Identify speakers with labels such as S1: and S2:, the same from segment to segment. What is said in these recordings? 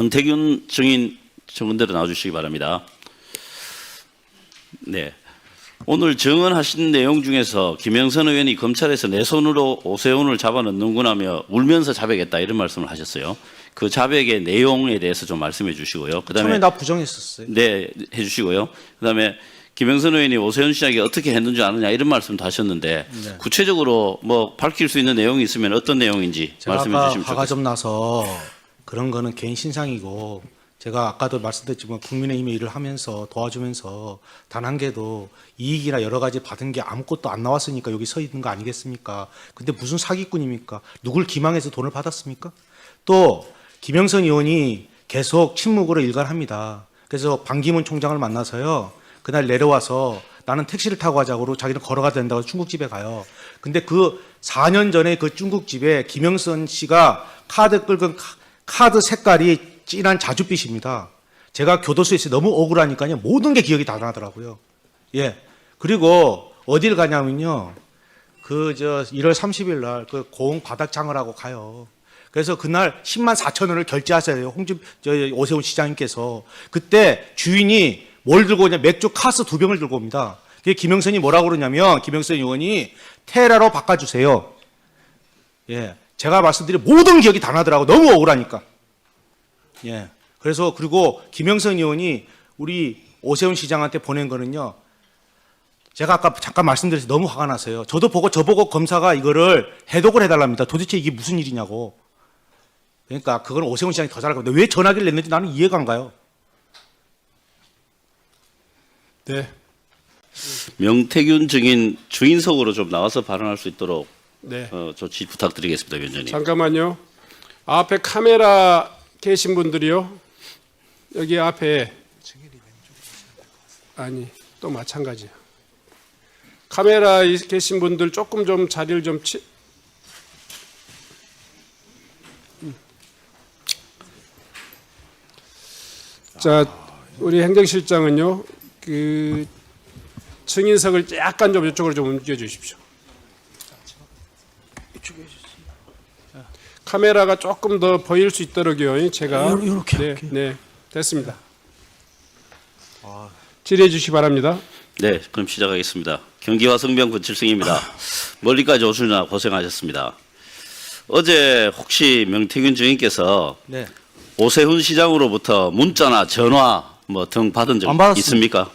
S1: 명태균 증인 증언대로 나와주시기 바랍니다. 네. 오늘 증언하신 내용 중에서 김영선 의원이 검찰에서 내 손으로 오세훈을 잡아넣는구나며 울면서 자백했다 이런 말씀을 하셨어요. 그 자백의 내용에 대해서 좀 말씀해 주시고요. 그다음에
S2: 처음에 나 부정했었어요.
S1: 네, 해주시고요. 그다음에 김영선 의원이 오세훈 씨에게 어떻게 했는지 아느냐 이런 말씀도 하셨는데
S2: 네.
S1: 구체적으로 뭐 밝힐 수 있는 내용이 있으면 어떤 내용인지
S2: 제가
S1: 말씀해
S2: 아까
S1: 주시면
S2: 화가
S1: 좋겠습니다.
S2: 좀 나서 그런 거는 개인 신상이고 제가 아까도 말씀드렸지만 국민의힘에 일을 하면서 도와주면서 단 한 개도 이익이나 여러 가지 받은 게 아무것도 안 나왔으니까 여기 서 있는 거 아니겠습니까? 근데 무슨 사기꾼입니까? 누굴 기망해서 돈을 받았습니까? 또 김영선 의원이 계속 침묵으로 일관합니다. 그래서 반기문 총장을 만나서요. 그날 내려와서 나는 택시를 타고 가자고 자기는 걸어가야 된다고 중국집에 가요. 근데 그 4년 전에 그 중국집에 김영선 씨가 카드 긁은 카드 색깔이 진한 자줏빛입니다. 제가 교도소에서 너무 억울하니까요. 모든 게 기억이 다 나더라고요. 예. 그리고 어딜 가냐면요. 1월 30일 날 그 고흥 바닥장을 하고 가요. 그래서 그날 10만 4천 원을 결제하셔요. 오세훈 시장님께서. 그때 주인이 뭘 들고 오냐. 맥주 카스 2병을 들고 옵니다. 그게 김영선이 뭐라고 그러냐면 김영선 의원이 테라로 바꿔주세요. 예. 제가 말씀드린 모든 기억이 다 나더라고. 너무 억울하니까. 예. 그래서 그리고 김영선 의원이 우리 오세훈 시장한테 보낸 거는요. 제가 아까 잠깐 말씀드려서 너무 화가 났어요. 저보고 검사가 이거를 해독을 해달랍니다. 도대체 이게 무슨 일이냐고. 그러니까 그건 오세훈 시장이 더 잘할 겁니다. 왜 전화기를 냈는지 나는 이해가 안 가요.
S3: 네.
S1: 명태균 증인 주인석으로 좀 나와서 발언할 수 있도록
S3: 네.
S1: 조치 부탁드리겠습니다, 위원장님.
S3: 잠깐만요. 앞에 카메라 계신 분들이요. 여기 앞에 아니 또 마찬가지야. 카메라에 계신 분들 조금 좀 자리를 좀 자, 우리 행정실장은요. 그 증인석을 약간 좀 이쪽으로 좀 옮겨 주십시오. 카메라가 조금 더 보일 수 있도록요. 제가
S2: 이렇게
S3: 네, 네, 됐습니다. 질의해 주시기 바랍니다.
S1: 네, 그럼 시작하겠습니다. 경기와 성병 권칠승입니다. 멀리까지 오시느라 고생하셨습니다. 어제 혹시 명태균 증인께서
S2: 네.
S1: 오세훈 시장으로부터 문자나 전화 뭐 등 받은 적
S2: 안 받았습니다.
S1: 있습니까?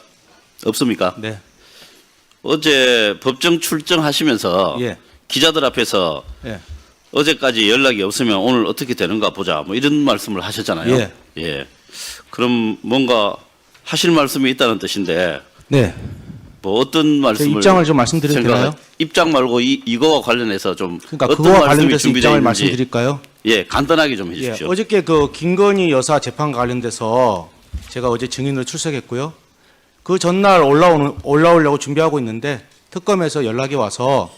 S1: 없습니까?
S2: 네.
S1: 어제 법정 출정하시면서
S2: 예.
S1: 기자들 앞에서
S2: 예.
S1: 어제까지 연락이 없으면 오늘 어떻게 되는가 보자 뭐 이런 말씀을 하셨잖아요.
S2: 예.
S1: 예. 그럼 뭔가 하실 말씀이 있다는 뜻인데
S2: 네.
S1: 뭐 어떤 말씀을
S2: 입장을 좀 말씀드려도 되나요?
S1: 입장 말고 이거와 관련해서 좀
S2: 그러니까
S1: 어떤
S2: 그거와
S1: 말씀이
S2: 관련돼서
S1: 준비되어
S2: 입장을
S1: 있는지
S2: 말씀드릴까요?
S1: 예, 간단하게 좀
S2: 예,
S1: 해주십시오.
S2: 어저께 그 김건희 여사 재판 관련돼서 제가 어제 증인으로 출석했고요. 그 전날 올라오려고 준비하고 있는데 특검에서 연락이 와서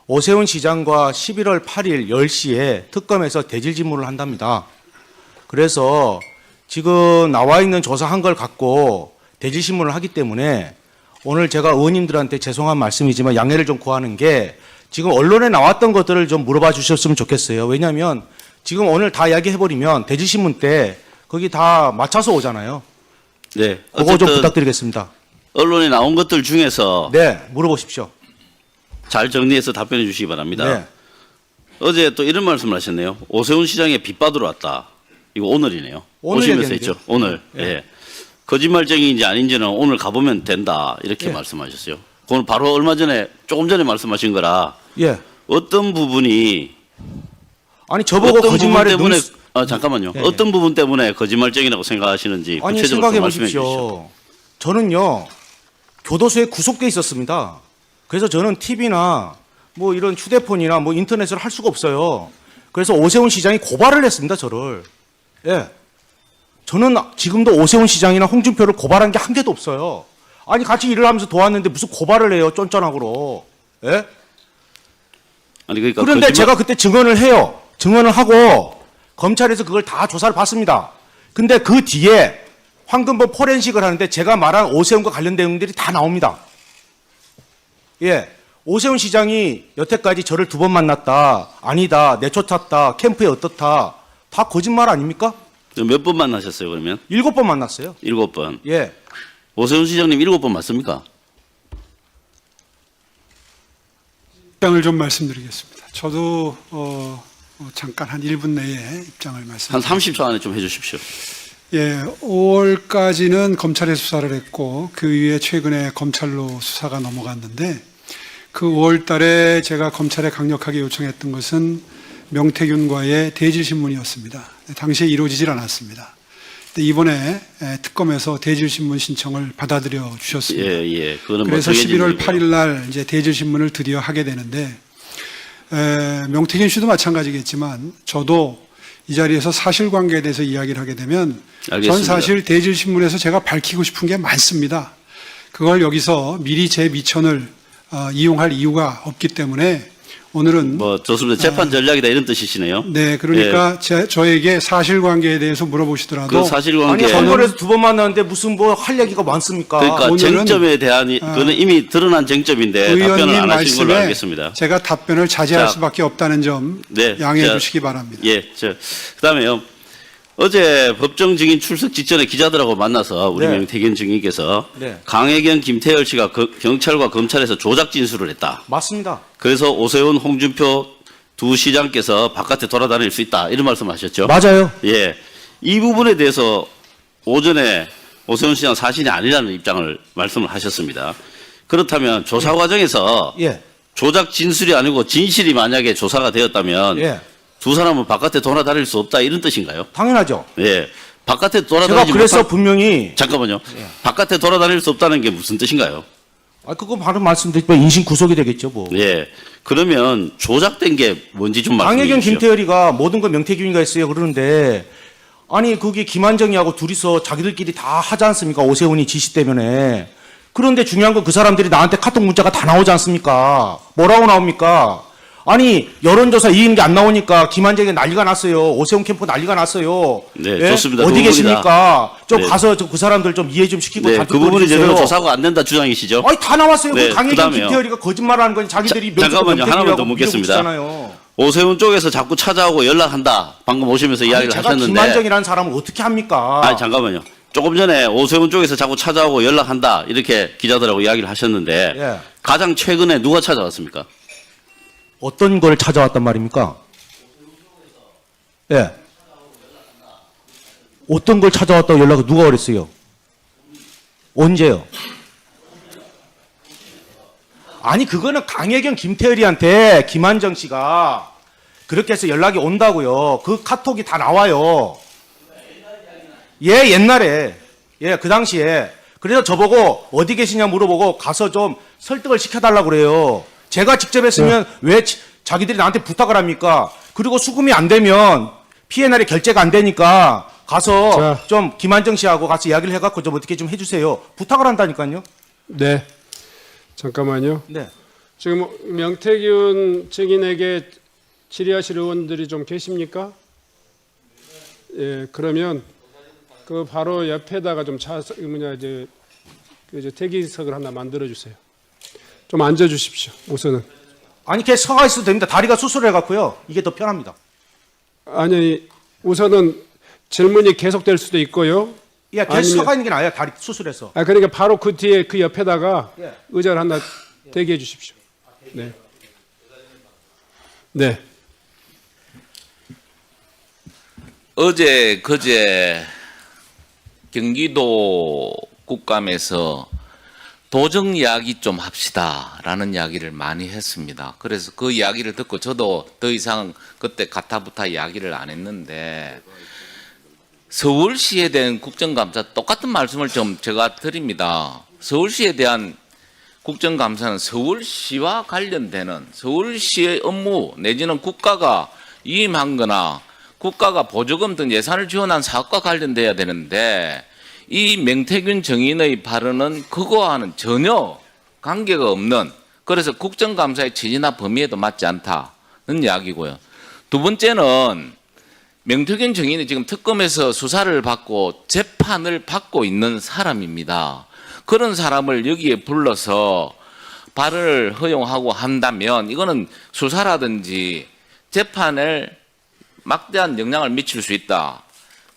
S2: 오세훈 시장과 11월 8일 10시에 특검에서 대질 질문을 한답니다. 그래서 지금 나와 있는 조사한 걸 갖고 대질 질문을 하기 때문에 오늘 제가 의원님들한테 죄송한 말씀이지만 양해를 좀 구하는 게 지금 언론에 나왔던 것들을 좀 물어봐 주셨으면 좋겠어요. 왜냐하면 지금 오늘 다 이야기해버리면 대질신문 때 거기 다 맞춰서 오잖아요.
S1: 네.
S2: 그거 좀
S1: 어쨌든
S2: 부탁드리겠습니다.
S1: 언론에 나온 것들 중에서
S2: 네, 물어보십시오.
S1: 잘 정리해서 답변해 주시기 바랍니다.
S2: 네.
S1: 어제 또 이런 말씀을 하셨네요. 오세훈 시장에 빚받으러 왔다. 이거 오늘이네요.
S2: 오늘
S1: 오시면서
S2: 얘기했는데요.
S1: 했죠. 오늘.
S2: 예.
S1: 예. 거짓말쟁이인지 아닌지는 오늘 가보면 된다. 이렇게
S2: 예.
S1: 말씀하셨어요. 그건 바로 얼마 전에 조금 전에 말씀하신 거라
S2: 예.
S1: 어떤 부분이
S2: 아니 저보고
S1: 어떤
S2: 거짓말에
S1: 부분 때문에
S2: 눈
S1: 잠깐만요.
S2: 예, 예.
S1: 어떤 부분 때문에 거짓말쟁이라고 생각하시는지
S2: 아니
S1: 구체적으로
S2: 생각해
S1: 좀 말씀해 주십시오.
S2: 보십시오. 저는요 교도소에 구속돼 있었습니다. 그래서 저는 TV나 뭐 이런 휴대폰이나 뭐 인터넷을 할 수가 없어요. 그래서 오세훈 시장이 고발을 했습니다. 저를. 예. 저는 지금도 오세훈 시장이나 홍준표를 고발한 게 한 개도 없어요. 아니 같이 일을 하면서 도왔는데 무슨 고발을 해요. 쫀쫀하고로. 예?
S1: 아니 그러니까
S2: 그런데
S1: 거짓말-
S2: 제가 그때 증언을 해요. 증언을 하고 검찰에서 그걸 다 조사를 받습니다. 근데 그 뒤에 황금범 포렌식을 하는데 제가 말한 오세훈과 관련된 내용들이 다 나옵니다. 예. 오세훈 시장이 여태까지 저를 2번 만났다. 아니다. 내쫓았다. 캠프에 어떻다. 다 거짓말 아닙니까?
S1: 몇 번 만나셨어요, 그러면?
S2: 7번 만났어요.
S1: 7번.
S2: 예.
S1: 오세훈 시장님 7번 맞습니까?
S4: 입장을 좀 말씀드리겠습니다. 저도 잠깐 한 1분 내에 입장을
S1: 한
S4: 말씀드립니다.
S1: 30초 안에 좀 해주십시오.
S4: 예, 5월까지는 검찰에 수사를 했고 그 이후에 최근에 검찰로 수사가 넘어갔는데 그 5월 달에 제가 검찰에 강력하게 요청했던 것은 명태균과의 대질신문이었습니다. 당시에 이루어지질 않았습니다. 근데 이번에 특검에서 대질신문 신청을 받아들여 주셨습니다.
S1: 예, 예. 그거는 뭐
S4: 그래서
S1: 정해진
S4: 11월
S1: 일이고요.
S4: 8일 날 이제 대질신문을 드디어 하게 되는데 명태균 씨도 마찬가지겠지만 저도 이 자리에서 사실관계에 대해서 이야기를 하게 되면
S1: 알겠습니다.
S4: 전 사실 대질신문에서 제가 밝히고 싶은 게 많습니다. 그걸 여기서 미리 제 미천을 이용할 이유가 없기 때문에 오늘은
S1: 뭐 좋습니다. 재판 전략이다 이런 뜻이시네요.
S4: 네, 그러니까 저에게 사실관계에 대해서 물어보시더라도
S1: 그 사실관계
S2: 아니 선거에서 2번 만났는데 무슨 뭐 할 얘기가 많습니까?
S1: 그러니까
S4: 오늘은,
S1: 쟁점에 대한 그거는 이미 드러난 쟁점인데 답변을
S4: 의원님
S1: 안 하신 걸로
S4: 말씀에
S1: 알겠습니다.
S4: 제가 답변을 자제할
S1: 자,
S4: 수밖에 없다는 점
S1: 네,
S4: 양해해
S1: 자,
S4: 주시기 바랍니다.
S1: 예, 그다음에요. 어제 법정 증인 출석 직전에 기자들하고 만나서 우리
S2: 네.
S1: 명태균 증인께서
S2: 네.
S1: 강혜경, 김태열 씨가 경찰과 검찰에서 조작 진술을 했다.
S2: 맞습니다.
S1: 그래서 오세훈, 홍준표 두 시장께서 바깥에 돌아다닐 수 있다 이런 말씀하셨죠.
S2: 맞아요.
S1: 예, 이 부분에 대해서 오전에 오세훈 시장 사실이 아니라는 입장을 말씀을 하셨습니다. 그렇다면 조사 과정에서
S2: 예.
S1: 조작 진술이 아니고 진실이 만약에 조사가 되었다면
S2: 예.
S1: 두 사람은 바깥에 돌아다닐 수 없다 이런 뜻인가요?
S2: 당연하죠.
S1: 예, 바깥에
S2: 제가
S1: 돌아다니지
S2: 그래서
S1: 못한
S2: 분명히
S1: 잠깐만요. 바깥에 돌아다닐 수 없다는 게 무슨 뜻인가요?
S2: 그건 바로 말씀드리면 인신 구속이 되겠죠, 뭐.
S1: 예, 그러면 조작된 게 뭔지 좀 말씀해
S2: 강혜경,
S1: 주십시오.
S2: 김태열이가 모든 건 명태균이가 했어요. 그러는데 아니 그게 김한정이하고 둘이서 자기들끼리 다 하지 않습니까? 오세훈이 지시 때문에. 그런데 중요한 건 그 사람들이 나한테 카톡 문자가 다 나오지 않습니까? 뭐라고 나옵니까? 아니 여론조사 이기는 게 안 나오니까 김한정이 난리가 났어요. 오세훈 캠프 난리가 났어요.
S1: 네, 좋습니다. 그
S2: 어디 계십니까? 좀
S1: 네.
S2: 가서 그 사람들 좀 이해 좀 시키고
S1: 네,
S2: 다
S1: 그 부분이
S2: 듣고
S1: 제대로
S2: 해주세요.
S1: 조사가 안 된다 주장이시죠?
S2: 아니 다 나왔어요.
S1: 네,
S2: 그 강혜경,
S1: 그다음에요.
S2: 김태열이가 거짓말하는 건 자기들이
S1: 잠깐만요. 하나만 더 묻겠습니다.
S2: 잖아요.
S1: 오세훈 쪽에서 자꾸 찾아오고 연락한다. 방금 오시면서 이야기를
S2: 제가
S1: 하셨는데.
S2: 김한정이라는 사람을 어떻게 합니까?
S1: 아니 잠깐만요. 조금 전에 오세훈 쪽에서 자꾸 찾아오고 연락한다 이렇게 기자들하고 이야기를 하셨는데
S2: 예.
S1: 가장 최근에 누가 찾아왔습니까?
S2: 어떤 걸 찾아왔단 말입니까? 예. 어떤 걸 찾아왔다고 연락을 누가 그랬어요? 언제요? 아니 그거는 강혜경, 김태열이한테 김한정 씨가 그렇게 해서 연락이 온다고요. 그 카톡이 다 나와요. 예, 옛날에. 예, 그 당시에. 그래서 저보고 어디 계시냐 물어보고 가서 좀 설득을 시켜달라고 그래요. 제가 직접 했으면 왜 자기들이 나한테 부탁을 합니까? 그리고 수금이 안 되면 P&L이 결제가 안 되니까 가서
S3: 자.
S2: 좀 김한정 씨하고 가서 이야기를 해갖고 좀 어떻게 좀 해주세요. 부탁을 한다니까요.
S3: 네. 잠깐만요.
S2: 네.
S3: 지금 명태균 증인에게 질의하실 의원들이 좀 계십니까? 예, 그러면 그 바로 옆에다가 좀 대기석을 하나 만들어 주세요. 좀 앉아 주십시오. 우선은.
S2: 아니 걔 서가 있어도 됩니다. 다리가 수술해갖고요. 이게 더 편합니다.
S3: 아니, 우선은 질문이 계속될 수도 있고요.
S2: 예, 걔
S3: 아니면-
S2: 서가 있는 게 나아요. 다리 수술해서.
S3: 그러니까 바로 그 뒤에 그 옆에다가
S2: 예.
S3: 의자를 하나 대기해 주십시오. 네. 네.
S5: 어제 그제 경기도 국감에서 도정 이야기 좀 합시다라는 이야기를 많이 했습니다. 그래서 그 이야기를 듣고 저도 더 이상 그때 가타부타 이야기를 안 했는데 서울시에 대한 국정감사 똑같은 말씀을 좀 제가 드립니다. 서울시에 대한 국정감사는 서울시와 관련되는 서울시의 업무 내지는 국가가 위임한 거나 국가가 보조금 등 예산을 지원한 사업과 관련돼야 되는데 이 명태균 정인의 발언은 그거와는 전혀 관계가 없는 그래서 국정감사의 취지나 범위에도 맞지 않다는 이야기고요. 두 번째는 명태균 정인이 지금 특검에서 수사를 받고 재판을 받고 있는 사람입니다. 그런 사람을 여기에 불러서 발언을 허용하고 한다면 이거는 수사라든지 재판을 막대한 영향을 미칠 수 있다.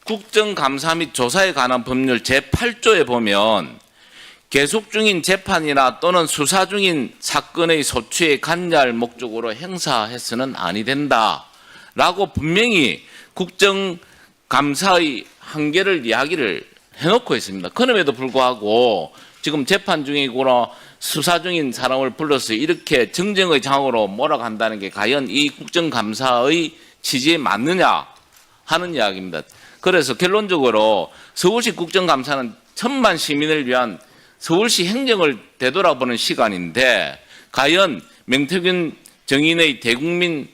S5: 국정감사 및 조사에 관한 법률 제8조에 보면 계속 중인 재판이나 또는 수사 중인 사건의 소추에 관여할 목적으로 행사해서는 아니 된다라고 분명히 국정감사의 한계를 이야기를 해놓고 있습니다. 그럼에도 불구하고 지금 재판 중이거나 수사 중인 사람을 불러서 이렇게 정쟁의 장으로 몰아간다는 게 과연 이 국정감사의 취지에 맞느냐 하는 이야기입니다. 그래서 결론적으로 서울시 국정감사는 천만 시민을 위한 서울시 행정을 되돌아보는 시간인데 과연 명태균 정인의 대국민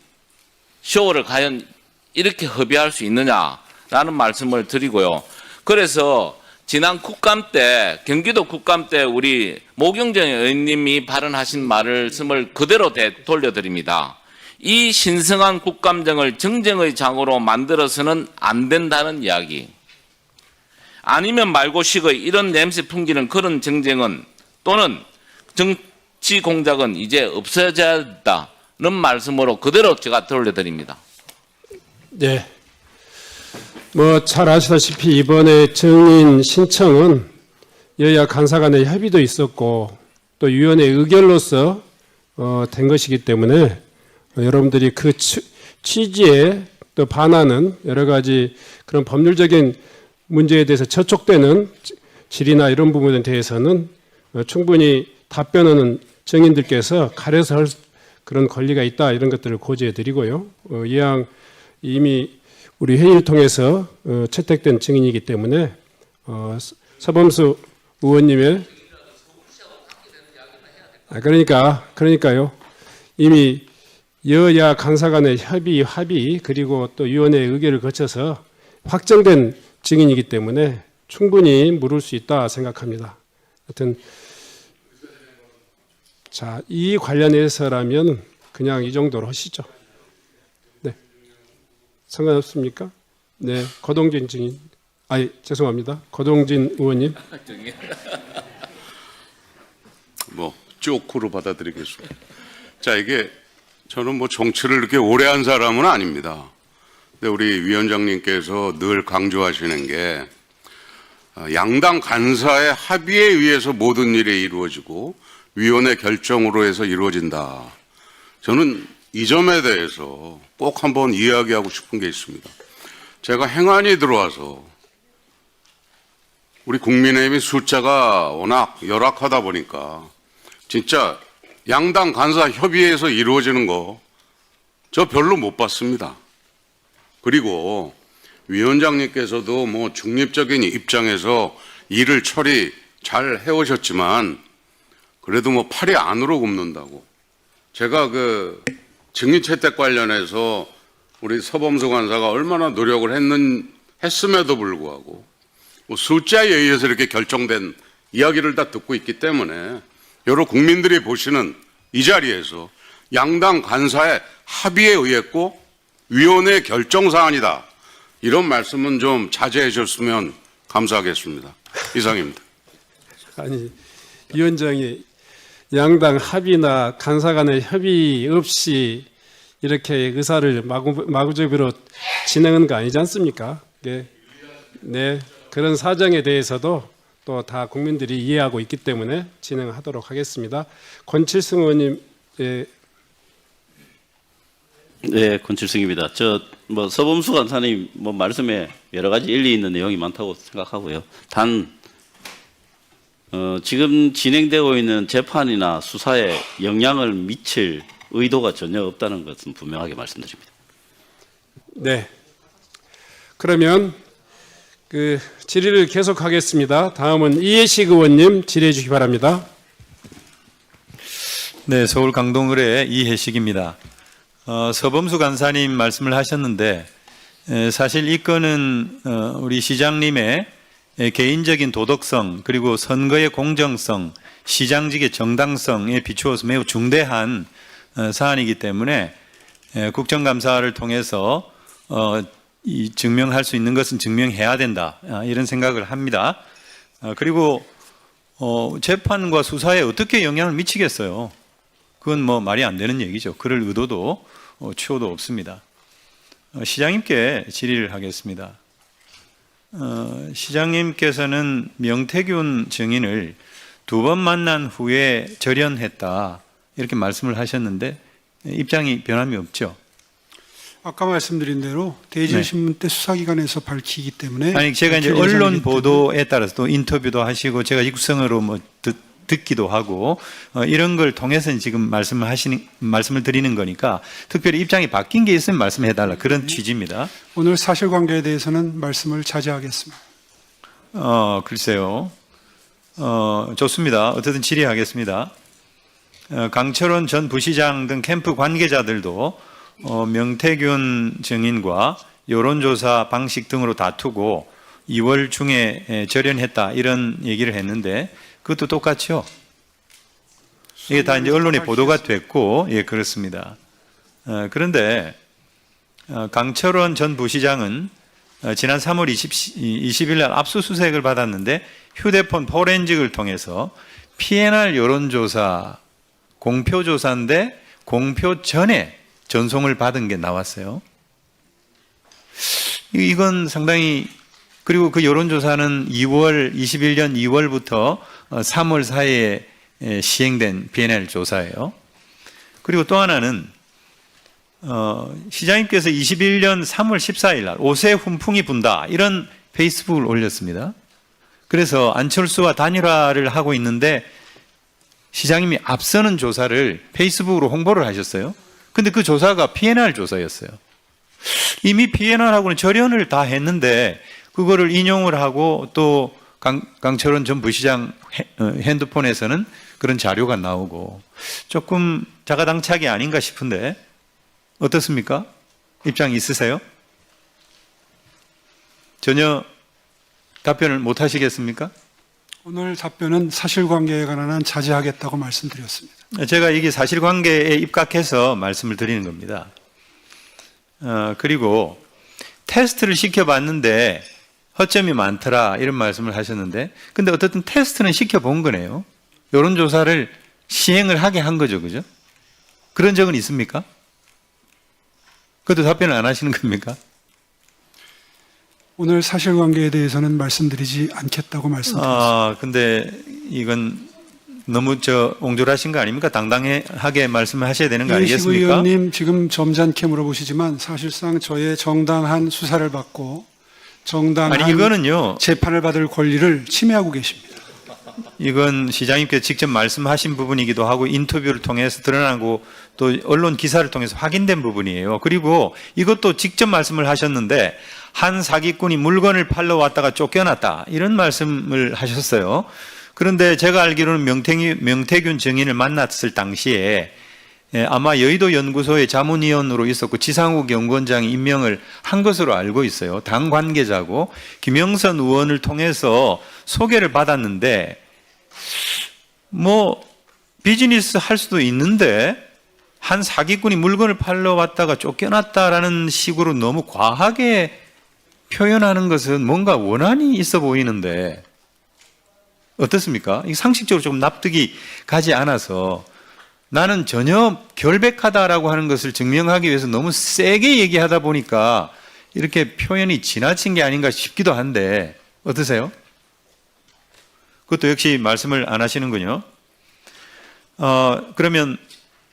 S5: 쇼를 과연 이렇게 허비할 수 있느냐라는 말씀을 드리고요. 그래서 지난 국감 때 경기도 국감 때 우리 모경정 의원님이 발언하신 말씀을 그대로 돌려드립니다. 이 신성한 국감장을 정쟁의 장으로 만들어서는 안 된다는 이야기. 아니면 말고식의 이런 냄새 풍기는 그런 정쟁은 또는 정치 공작은 이제 없어져야 한다는 말씀으로 그대로 제가 돌려드립니다.
S3: 네. 뭐 잘 아시다시피 이번에 정인 신청은 여야 간사 간의 협의도 있었고 또 위원회 의결로서 된 것이기 때문에 여러분들이 그 취지에 또 반하는 여러 가지 그런 법률적인 문제에 대해서 저촉되는 질의나 이런 부분에 대해서는 충분히 답변하는 정인들께서 가려서 할 그런 권리가 있다 이런 것들을 고지해 드리고요. 이왕 이미 우리 회의를 통해서 채택된 증인이기 때문에 서범수 의원님의 그러니까요. 이미 여야 간사 간의 합의 그리고 또 위원회 의결을 거쳐서 확정된 증인이기 때문에 충분히 물을 수 있다 생각합니다. 하여튼 자, 이 관련해서라면 그냥 이 정도로 하시죠. 네. 상관없습니까? 네. 거동진 증인. 죄송합니다. 거동진 의원님.
S6: 뭐 쪼크로 받아들이겠습니다. 자, 이게 저는 뭐 정치를 이렇게 오래 한 사람은 아닙니다. 근데 우리 위원장님께서 늘 강조하시는 게 양당 간사의 합의에 의해서 모든 일이 이루어지고 위원회 결정으로 해서 이루어진다. 저는 이 점에 대해서 꼭 한번 이야기하고 싶은 게 있습니다. 제가 행안위 들어와서 우리 국민의힘이 숫자가 워낙 열악하다 보니까 진짜 양당 간사 협의회에서 이루어지는 거 저 별로 못 봤습니다. 그리고 위원장님께서도 뭐 중립적인 입장에서 일을 처리 잘 해오셨지만 그래도 뭐 팔이 안으로 굽는다고. 제가 그 증인 채택 관련해서 우리 서범수 간사가 얼마나 노력을 했음에도 불구하고 뭐 숫자에 의해서 이렇게 결정된 이야기를 다 듣고 있기 때문에 여러 국민들이 보시는 이 자리에서 양당 간사의 합의에 의했고 위원회 결정 사안이다. 이런 말씀은 좀 자제해 주셨으면 감사하겠습니다. 이상입니다.
S3: 아니, 위원장이 양당 합의나 간사 간의 협의 없이 이렇게 의사를 마구잡이로 진행하는 거 아니지 않습니까? 네, 그런 사정에 대해서도 또 다 국민들이 이해하고 있기 때문에 진행하도록 하겠습니다. 권칠승 의원님,
S1: 네, 권칠승입니다. 뭐 서범수 간사님 뭐 말씀에 여러 가지 일리 있는 내용이 많다고 생각하고요. 단 지금 진행되고 있는 재판이나 수사에 영향을 미칠 의도가 전혀 없다는 것은 분명하게 말씀드립니다.
S3: 네. 그러면 그 질의를 계속하겠습니다. 다음은 이해식 의원님 질의해 주시기 바랍니다.
S7: 네, 서울 강동을의 이해식입니다. 서범수 간사님 말씀을 하셨는데 사실 이 건은 우리 시장님의 개인적인 도덕성 그리고 선거의 공정성, 시장직의 정당성에 비추어서 매우 중대한 사안이기 때문에 국정감사를 통해서 증명할 수 있는 것은 증명해야 된다 이런 생각을 합니다. 그리고 재판과 수사에 어떻게 영향을 미치겠어요? 그건 뭐 말이 안 되는 얘기죠. 그럴 의도도 추호도 없습니다. 시장님께 질의를 하겠습니다. 시장님께서는 명태균 증인을 2번 만난 후에 절연했다 이렇게 말씀을 하셨는데 입장이 변함이 없죠.
S4: 아까 말씀드린 대로 대질신문 때 수사기관에서 밝히기 때문에
S7: 아니 제가 이제
S4: 밝힐
S7: 언론
S4: 예정이기
S7: 보도에 따라서 또 인터뷰도 하시고 제가 육성으로 뭐 듣기도 하고 이런 걸 통해서 지금 말씀을 드리는 거니까 특별히 입장이 바뀐 게 있으면 말씀해 달라 그런 취지입니다.
S4: 오늘 사실관계에 대해서는 말씀을 자제하겠습니다.
S7: 글쎄요. 좋습니다. 어쨌든 질의하겠습니다. 강철원 전 부시장 등 캠프 관계자들도 명태균 증인과 여론조사 방식 등으로 다투고 2월 중에 절연했다 이런 얘기를 했는데 그것도 똑같죠. 이게 다 이제 언론에 보도가 됐고 예 그렇습니다. 그런데 강철원 전 부시장은 지난 3월 20일 날 압수수색을 받았는데 휴대폰 포렌직을 통해서 PNR 여론조사 공표조사인데 공표 전에 전송을 받은 게 나왔어요. 이건 상당히 그리고 그 여론조사는 21년 2월부터 3월 사이에 시행된 PNL 조사예요. 그리고 또 하나는 시장님께서 21년 3월 14일 날 옷에 훈풍이 분다 이런 페이스북을 올렸습니다. 그래서 안철수와 단일화를 하고 있는데 시장님이 앞서는 조사를 페이스북으로 홍보를 하셨어요. 근데 그 조사가 PNR 조사였어요. 이미 PNR하고는 절연을 다 했는데 그거를 인용을 하고 또 강철원 전 부시장 핸드폰에서는 그런 자료가 나오고 조금 자가당착이 아닌가 싶은데 어떻습니까? 입장 있으세요? 전혀 답변을 못 하시겠습니까?
S4: 오늘 답변은 사실관계에 관한 한 자제하겠다고 말씀드렸습니다.
S7: 제가 이게 사실관계에 입각해서 말씀을 드리는 겁니다. 그리고 테스트를 시켜봤는데 허점이 많더라 이런 말씀을 하셨는데 근데 어쨌든 테스트는 시켜본 거네요. 여론조사를 시행을 하게 한 거죠. 그죠? 그런 적은 있습니까? 그것도 답변을 안 하시는 겁니까?
S4: 오늘 사실관계에 대해서는 말씀드리지 않겠다고 말씀드렸습니다.
S7: 근데 이건 너무 옹졸하신 거 아닙니까? 당당하게 말씀을 하셔야 되는 거
S4: 이해식
S7: 아니겠습니까?
S4: 의원님 지금 점잖게 물어보시지만 사실상 저의 정당한 수사를 받고 정당한
S7: 아니 이거는요.
S4: 재판을 받을 권리를 침해하고 계십니다.
S7: 이건 시장님께서 직접 말씀하신 부분이기도 하고 인터뷰를 통해서 드러나고 또 언론 기사를 통해서 확인된 부분이에요. 그리고 이것도 직접 말씀을 하셨는데 한 사기꾼이 물건을 팔러 왔다가 쫓겨났다 이런 말씀을 하셨어요. 그런데 제가 알기로는 명태균 증인을 만났을 당시에 아마 여의도 연구소의 자문위원으로 있었고 지상욱 연구원장이 임명을 한 것으로 알고 있어요. 당 관계자고 김영선 의원을 통해서 소개를 받았는데 뭐 비즈니스 할 수도 있는데 한 사기꾼이 물건을 팔러 왔다가 쫓겨났다라는 식으로 너무 과하게 표현하는 것은 뭔가 원한이 있어 보이는데 어떻습니까? 이 상식적으로 좀 납득이 가지 않아서 나는 전혀 결백하다라고 하는 것을 증명하기 위해서 너무 세게 얘기하다 보니까 이렇게 표현이 지나친 게 아닌가 싶기도 한데 어떠세요? 그것도 역시 말씀을 안 하시는군요. 그러면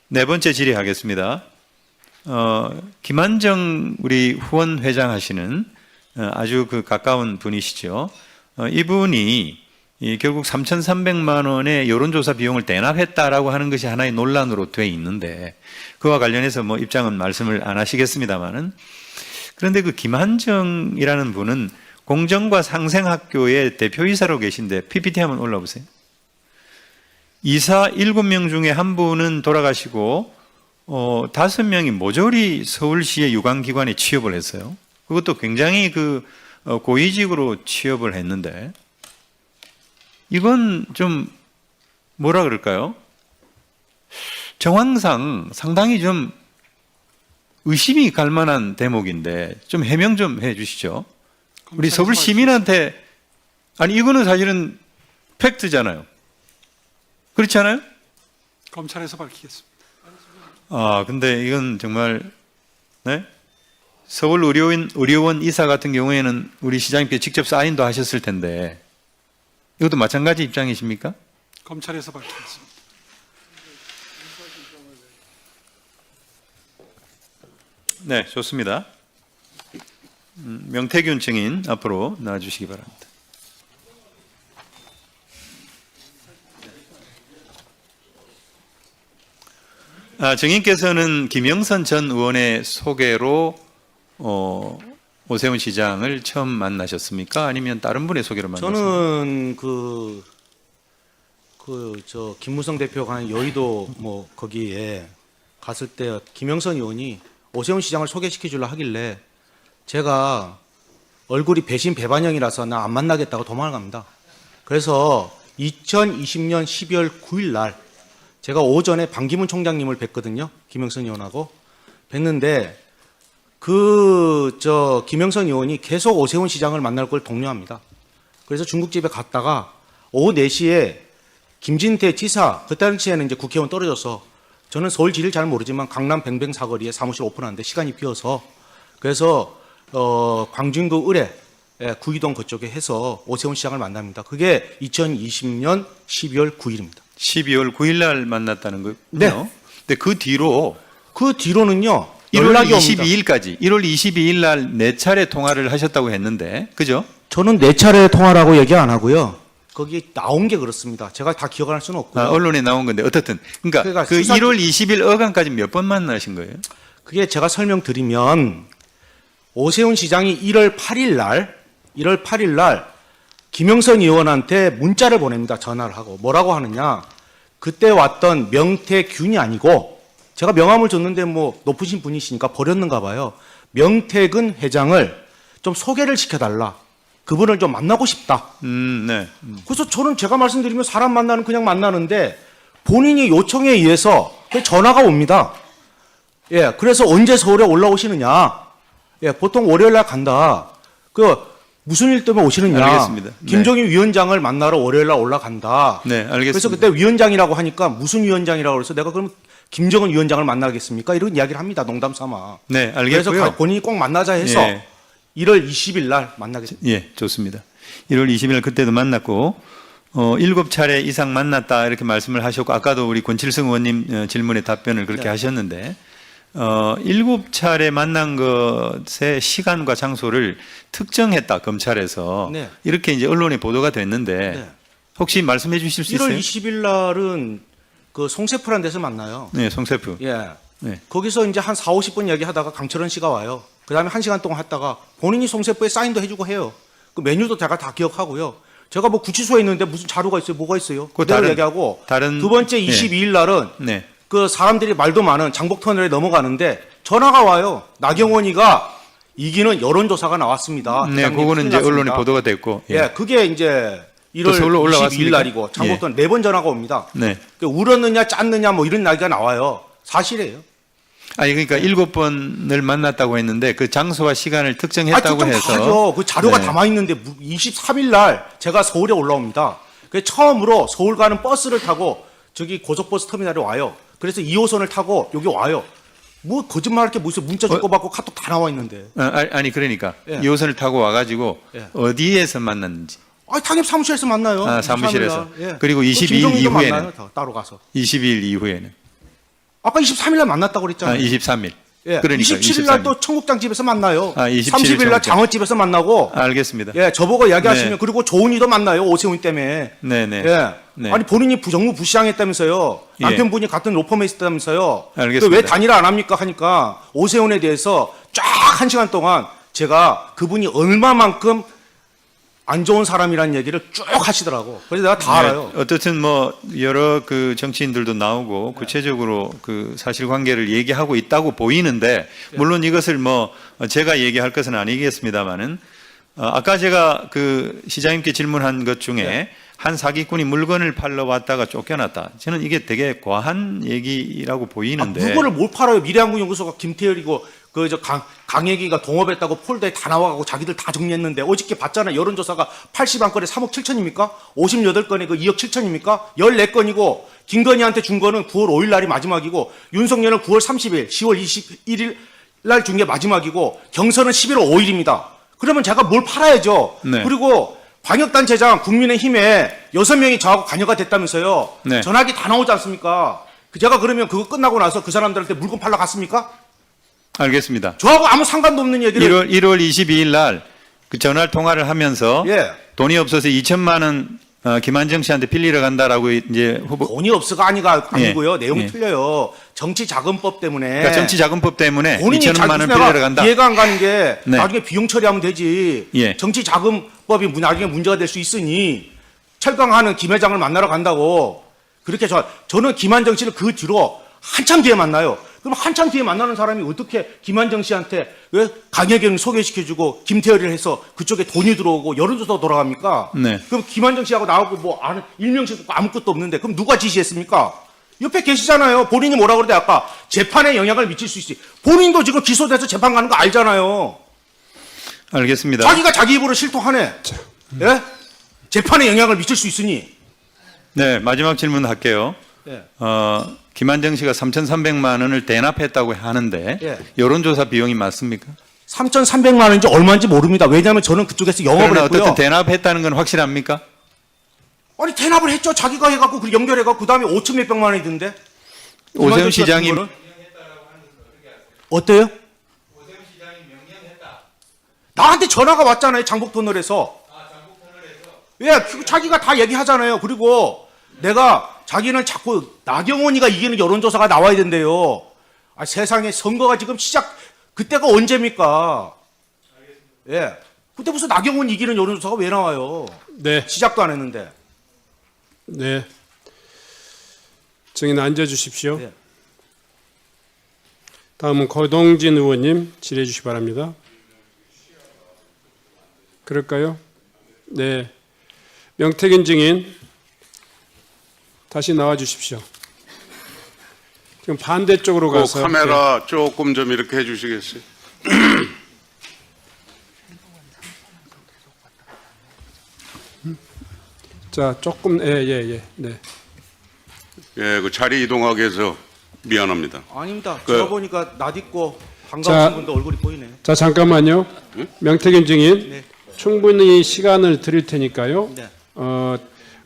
S7: 네 번째 질의하겠습니다. 김한정 우리 후원 회장 하시는 아주 그 가까운 분이시죠. 이분이 결국 3,300만 원의 여론조사 비용을 대납했다라고 하는 것이 하나의 논란으로 돼 있는데 그와 관련해서 뭐 입장은 말씀을 안 하시겠습니다만은 그런데 그 김한정이라는 분은 공정과 상생학교의 대표이사로 계신데 PPT 한번 올라보세요. 이사 7명 중에 한 분은 돌아가시고 5명이 모조리 서울시의 유관기관에 취업을 했어요. 그것도 굉장히 그 고위직으로 취업을 했는데 이건 좀 뭐라 그럴까요? 정황상 상당히 좀 의심이 갈 만한 대목인데 좀 해명 좀 해 주시죠. 우리 서울 시민한테 아니 이거는 사실은 팩트잖아요. 그렇지 않아요?
S4: 검찰에서 밝히겠습니다.
S7: 근데 이건 정말 네? 서울 의료원 이사 같은 경우에는 우리 시장님께 직접 사인도 하셨을 텐데 이것도 마찬가지 입장이십니까?
S4: 검찰에서 밝혔습니다.
S7: 네, 좋습니다. 명태균 증인 앞으로 나와주시기 바랍니다. 증인께서는 김영선 전 의원의 소개로 오세훈 시장을 처음 만나셨습니까? 아니면 다른 분의 소개로 만나셨습니까?
S2: 저는 김무성 대표가 한 여의도 뭐 거기에 갔을 때 김영선 의원이 오세훈 시장을 소개시켜 주려 하길래 제가 얼굴이 배신 배반형이라서 나 안 만나겠다고 도망을 갑니다. 그래서 2020년 12월 9일 날 제가 오전에 반기문 총장님을 뵀거든요. 김영선 의원하고 뵀는데 김영선 의원이 계속 오세훈 시장을 만날 걸 독려합니다. 그래서 중국집에 갔다가 오후 4시에 김진태 지사, 그 당시에는 이제 국회의원 떨어져서 저는 서울 지리를 잘 모르지만 강남 뱅뱅 사거리에 사무실 오픈하는데 시간이 비어서 그래서 광진구 을에 구이동 그쪽에 해서 오세훈 시장을 만납니다. 그게 2020년 12월 9일입니다.
S7: 12월 9일 날 만났다는 거요?
S2: 네.
S7: 근데 그 뒤로는요.
S2: 1월
S7: 연락이
S2: 22일까지
S7: 22일까지 1월 22일 날 4차례 통화를 하셨다고 했는데 그죠?
S2: 저는 4차례 통화라고 얘기 안 하고요. 거기 나온 게 그렇습니다. 제가 다 기억할 수는 없고요.
S7: 언론에 나온 건데 어떻든 그러니까 그
S2: 수사-
S7: 1월 20일 어간까지 몇 번 만나신 거예요?
S2: 그게 제가 설명드리면 오세훈 시장이 1월 8일 날 김영선 의원한테 문자를 보냅니다. 전화를 하고 뭐라고 하느냐? 그때 왔던 명태균이 아니고 제가 명함을 줬는데 뭐 높으신 분이시니까 버렸는가 봐요. 명태근 회장을 좀 소개를 시켜달라. 그분을 좀 만나고 싶다.
S7: 네.
S2: 그래서 저는 제가 말씀드리면 사람 만나는 그냥 만나는데 본인이 요청에 의해서 그 전화가 옵니다. 예, 그래서 언제 서울에 올라오시느냐? 예, 보통 월요일 날 간다. 무슨 일 때문에 오시느냐?
S7: 알겠습니다. 네.
S2: 김종인 위원장을 만나러 월요일 날 올라간다.
S7: 네, 알겠습니다.
S2: 그래서 그때 위원장이라고 하니까 무슨 위원장이라고 그래서 내가 그럼 김정은 위원장을 만나겠습니까? 이런 이야기를 합니다. 농담 삼아.
S7: 네,
S2: 그래서
S7: 알겠고요.
S2: 본인이 꼭 만나자 해서
S7: 예.
S2: 1월 20일 날 만나겠습니다.
S7: 예, 좋습니다. 1월 20일 그때도 만났고 7차례 이상 만났다 이렇게 말씀을 하셨고 아까도 우리 권칠성 의원님 질문에 답변을 그렇게
S2: 네.
S7: 하셨는데 7차례 만난 것의 시간과 장소를 특정했다 검찰에서
S2: 네.
S7: 이렇게 이제 언론에 보도가 됐는데
S2: 네.
S7: 혹시 말씀해 주실 수 있어요?
S2: 1월 20일 날은 그 송세프란 데서 만나요.
S7: 네, 송세프.
S2: 예.
S7: 네.
S2: 거기서 이제 한 4, 50분 얘기하다가 강철원 씨가 와요. 그 다음에 1시간 동안 했다가 본인이 송세프에 사인도 해주고 해요. 그 메뉴도 제가 다 기억하고요. 제가 뭐 구치소에 있는데 무슨 자료가 있어요? 뭐가 있어요?
S7: 그
S2: 그대로
S7: 다른-
S2: 얘기하고
S7: 다른-
S2: 두 번째
S7: 네.
S2: 22일 날은
S7: 네.
S2: 그 사람들이 말도 많은 장복터널에 넘어가는데 전화가 와요. 나경원이가 이기는 여론조사가 나왔습니다.
S7: 네,
S2: 회장님
S7: 그거는
S2: 큰일
S7: 이제 언론에
S2: 났습니다.
S7: 보도가 됐고.
S2: 예, 그게 이제
S7: 또
S2: 1월
S7: 서울로
S2: 22일
S7: 올라왔습니까?
S2: 날이고 장복터널 4번 전화가 옵니다.
S7: 네.
S2: 울었느냐 짰느냐 뭐 이런 이야기가 나와요. 사실이에요.
S7: 아니 그러니까 7번을 만났다고 했는데 그 장소와 시간을 특정했다고
S2: 좀
S7: 해서
S2: 다르죠. 그 자료가
S7: 네.
S2: 담아 있는데 23일 날 제가 서울에 올라옵니다. 그 처음으로 서울 가는 버스를 타고 저기 고속버스 터미널에 와요. 그래서 2호선을 타고 여기 와요. 뭐 거짓말할 게 무슨 문자 주고받고 카톡 다 나와 있는데.
S7: 아니 그러니까
S2: 예.
S7: 2호선을 타고 와가지고
S2: 예.
S7: 어디에서 만났는지
S2: 당연히 사무실에서 만나요.
S7: 아, 사무실에서.
S2: 23일 날. 예.
S7: 그리고
S2: 또
S7: 22일
S2: 김종인도
S7: 이후에는?
S2: 만나요, 따로 가서.
S7: 20일 이후에는
S2: 아까 23일 날 만났다고 그랬잖아요.
S7: 23일.
S2: 예.
S7: 그러니까
S2: 27일 날 또 청국장 집에서 만나요.
S7: 27일
S2: 30일 날
S7: 청국장.
S2: 장어집에서 만나고.
S7: 알겠습니다.
S2: 예, 저보고 이야기하시면
S7: 네.
S2: 그리고 조은이도 만나요. 오세훈 때문에.
S7: 네네.
S2: 예.
S7: 네.
S2: 아니 본인이 정무 부시장했다면서요.
S7: 예.
S2: 남편분이 같은 로펌에 있었다면서요.
S7: 알겠습니다.
S2: 왜 단일화 안 합니까 하니까 오세훈에 대해서 쫙 1시간 동안 제가 그분이 얼마만큼 안 좋은 사람이라는 얘기를 쭉 하시더라고. 그래서 내가 다 알아요.
S7: 어떻든 뭐 여러 그 정치인들도 나오고 구체적으로 그 사실관계를 얘기하고 있다고 보이는데 물론 이것을 뭐 제가 얘기할 것은 아니겠습니다만은 아까 제가 그 시장님께 질문한 것 중에
S2: 네.
S7: 한 사기꾼이 물건을 팔러 왔다가 쫓겨났다. 저는 이게 되게 과한 얘기라고 보이는데.
S2: 물건을 못 팔아요. 미래한국연구소가 김태열이고 강혜기가 동업했다고 폴더에 다 나와가고 자기들 다 정리했는데 어저께 봤잖아요. 여론조사가 81건에 3억 7천입니까? 58건에 그 2억 7천입니까? 14건이고 김건희한테 준 거는 9월 5일 날이 마지막이고 윤석열은 9월 30일, 10월 21일 날 준 게 마지막이고 경선은 11월 5일입니다. 그러면 제가 뭘 팔아야죠.
S7: 네.
S2: 그리고 광역단체장 국민의힘에 6명이 저하고 관여가 됐다면서요.
S7: 네.
S2: 전화기 다 나오지 않습니까? 제가 그러면 그거 끝나고 나서 그 사람들한테 물건 팔러 갔습니까?
S7: 알겠습니다.
S2: 저하고 아무 상관도 없는 얘기를
S7: 1월 22일 날 그 전화 통화를 하면서
S2: 예.
S7: 돈이 없어서 2천만 원 김한정 씨한테 빌리러 간다라고 이제 후보
S2: 돈이 없어가 아니고요.
S7: 예.
S2: 내용이
S7: 예.
S2: 틀려요. 정치자금법 때문에.
S7: 그러니까 정치자금법 때문에
S2: 본인이
S7: 2천만 원
S2: 잘
S7: 빌리러 간다.
S2: 이해가 안 가는 게
S7: 네.
S2: 나중에 비용 처리하면 되지.
S7: 예.
S2: 정치자금법이 나중에 문제가 될 수 있으니 철강하는 김 회장을 만나러 간다고 그렇게 저는 김한정 씨를 그 뒤로 한참 뒤에 만나요. 그럼 한참 뒤에 만나는 사람이 어떻게 김한정 씨한테 왜 강혜경을 소개시켜주고 김태열을 해서 그쪽에 돈이 들어오고 여론조사 돌아갑니까?
S7: 네.
S2: 그럼 김한정 씨하고 나하고 뭐 아는 일명식 없고 아무것도 없는데 그럼 누가 지시했습니까? 옆에 계시잖아요. 본인이 뭐라 그러대 아까 재판에 영향을 미칠 수 있지. 본인도 지금 기소돼서 재판 가는 거 알잖아요.
S7: 알겠습니다.
S2: 자기가 자기 입으로 실토하네. 예? 재판에 영향을 미칠 수 있으니.
S7: 네, 마지막 질문 할게요.
S2: 예.
S7: 김한정 씨가 3,300만 원을 대납했다고 하는데
S2: 예.
S7: 여론조사 비용이 맞습니까?
S2: 3,300만 원인지 얼마인지 모릅니다. 왜냐하면 저는 그쪽에서 영업을
S7: 그러나
S2: 했고요.
S7: 어쨌든 대납했다는 건 확실합니까?
S2: 아니 대납을 했죠. 자기가 해갖고 그 연결해갖고 그 다음에 5천 몇백만 원이 든데.
S7: 오세훈 시장이
S2: 어때요? 나한테 전화가 왔잖아요. 장복터널에서. 예, 자기가 다 얘기하잖아요. 그리고 내가 자기는 자꾸 나경원이가 이기는 여론조사가 나와야 된대요. 아, 세상에 선거가 지금 그때가 언제입니까? 예. 그때 무슨 나경원 이기는 여론조사가 왜 나와요?
S3: 네,
S2: 시작도 안 했는데.
S3: 네. 증인 앉아주십시오.
S2: 네.
S3: 다음은 고동진 의원님 질의해 주시기 바랍니다. 그럴까요? 네. 명태균 증인 다시 나와 주십시오. 지금 반대쪽으로
S6: 그
S3: 가서
S6: 카메라 조금 좀 이렇게 해주시겠어요?
S3: 자, 조금 네.
S6: 예, 그 자리 이동하게 해서 미안합니다.
S2: 아닙니다.
S6: 그-
S2: 제가 보니까 낯익고
S3: 자.
S2: 반가우신 분도 얼굴이 보이네요.
S3: 자, 잠깐만요. 명태균 증인
S2: 네.
S3: 충분히 시간을 드릴 테니까요.
S2: 네.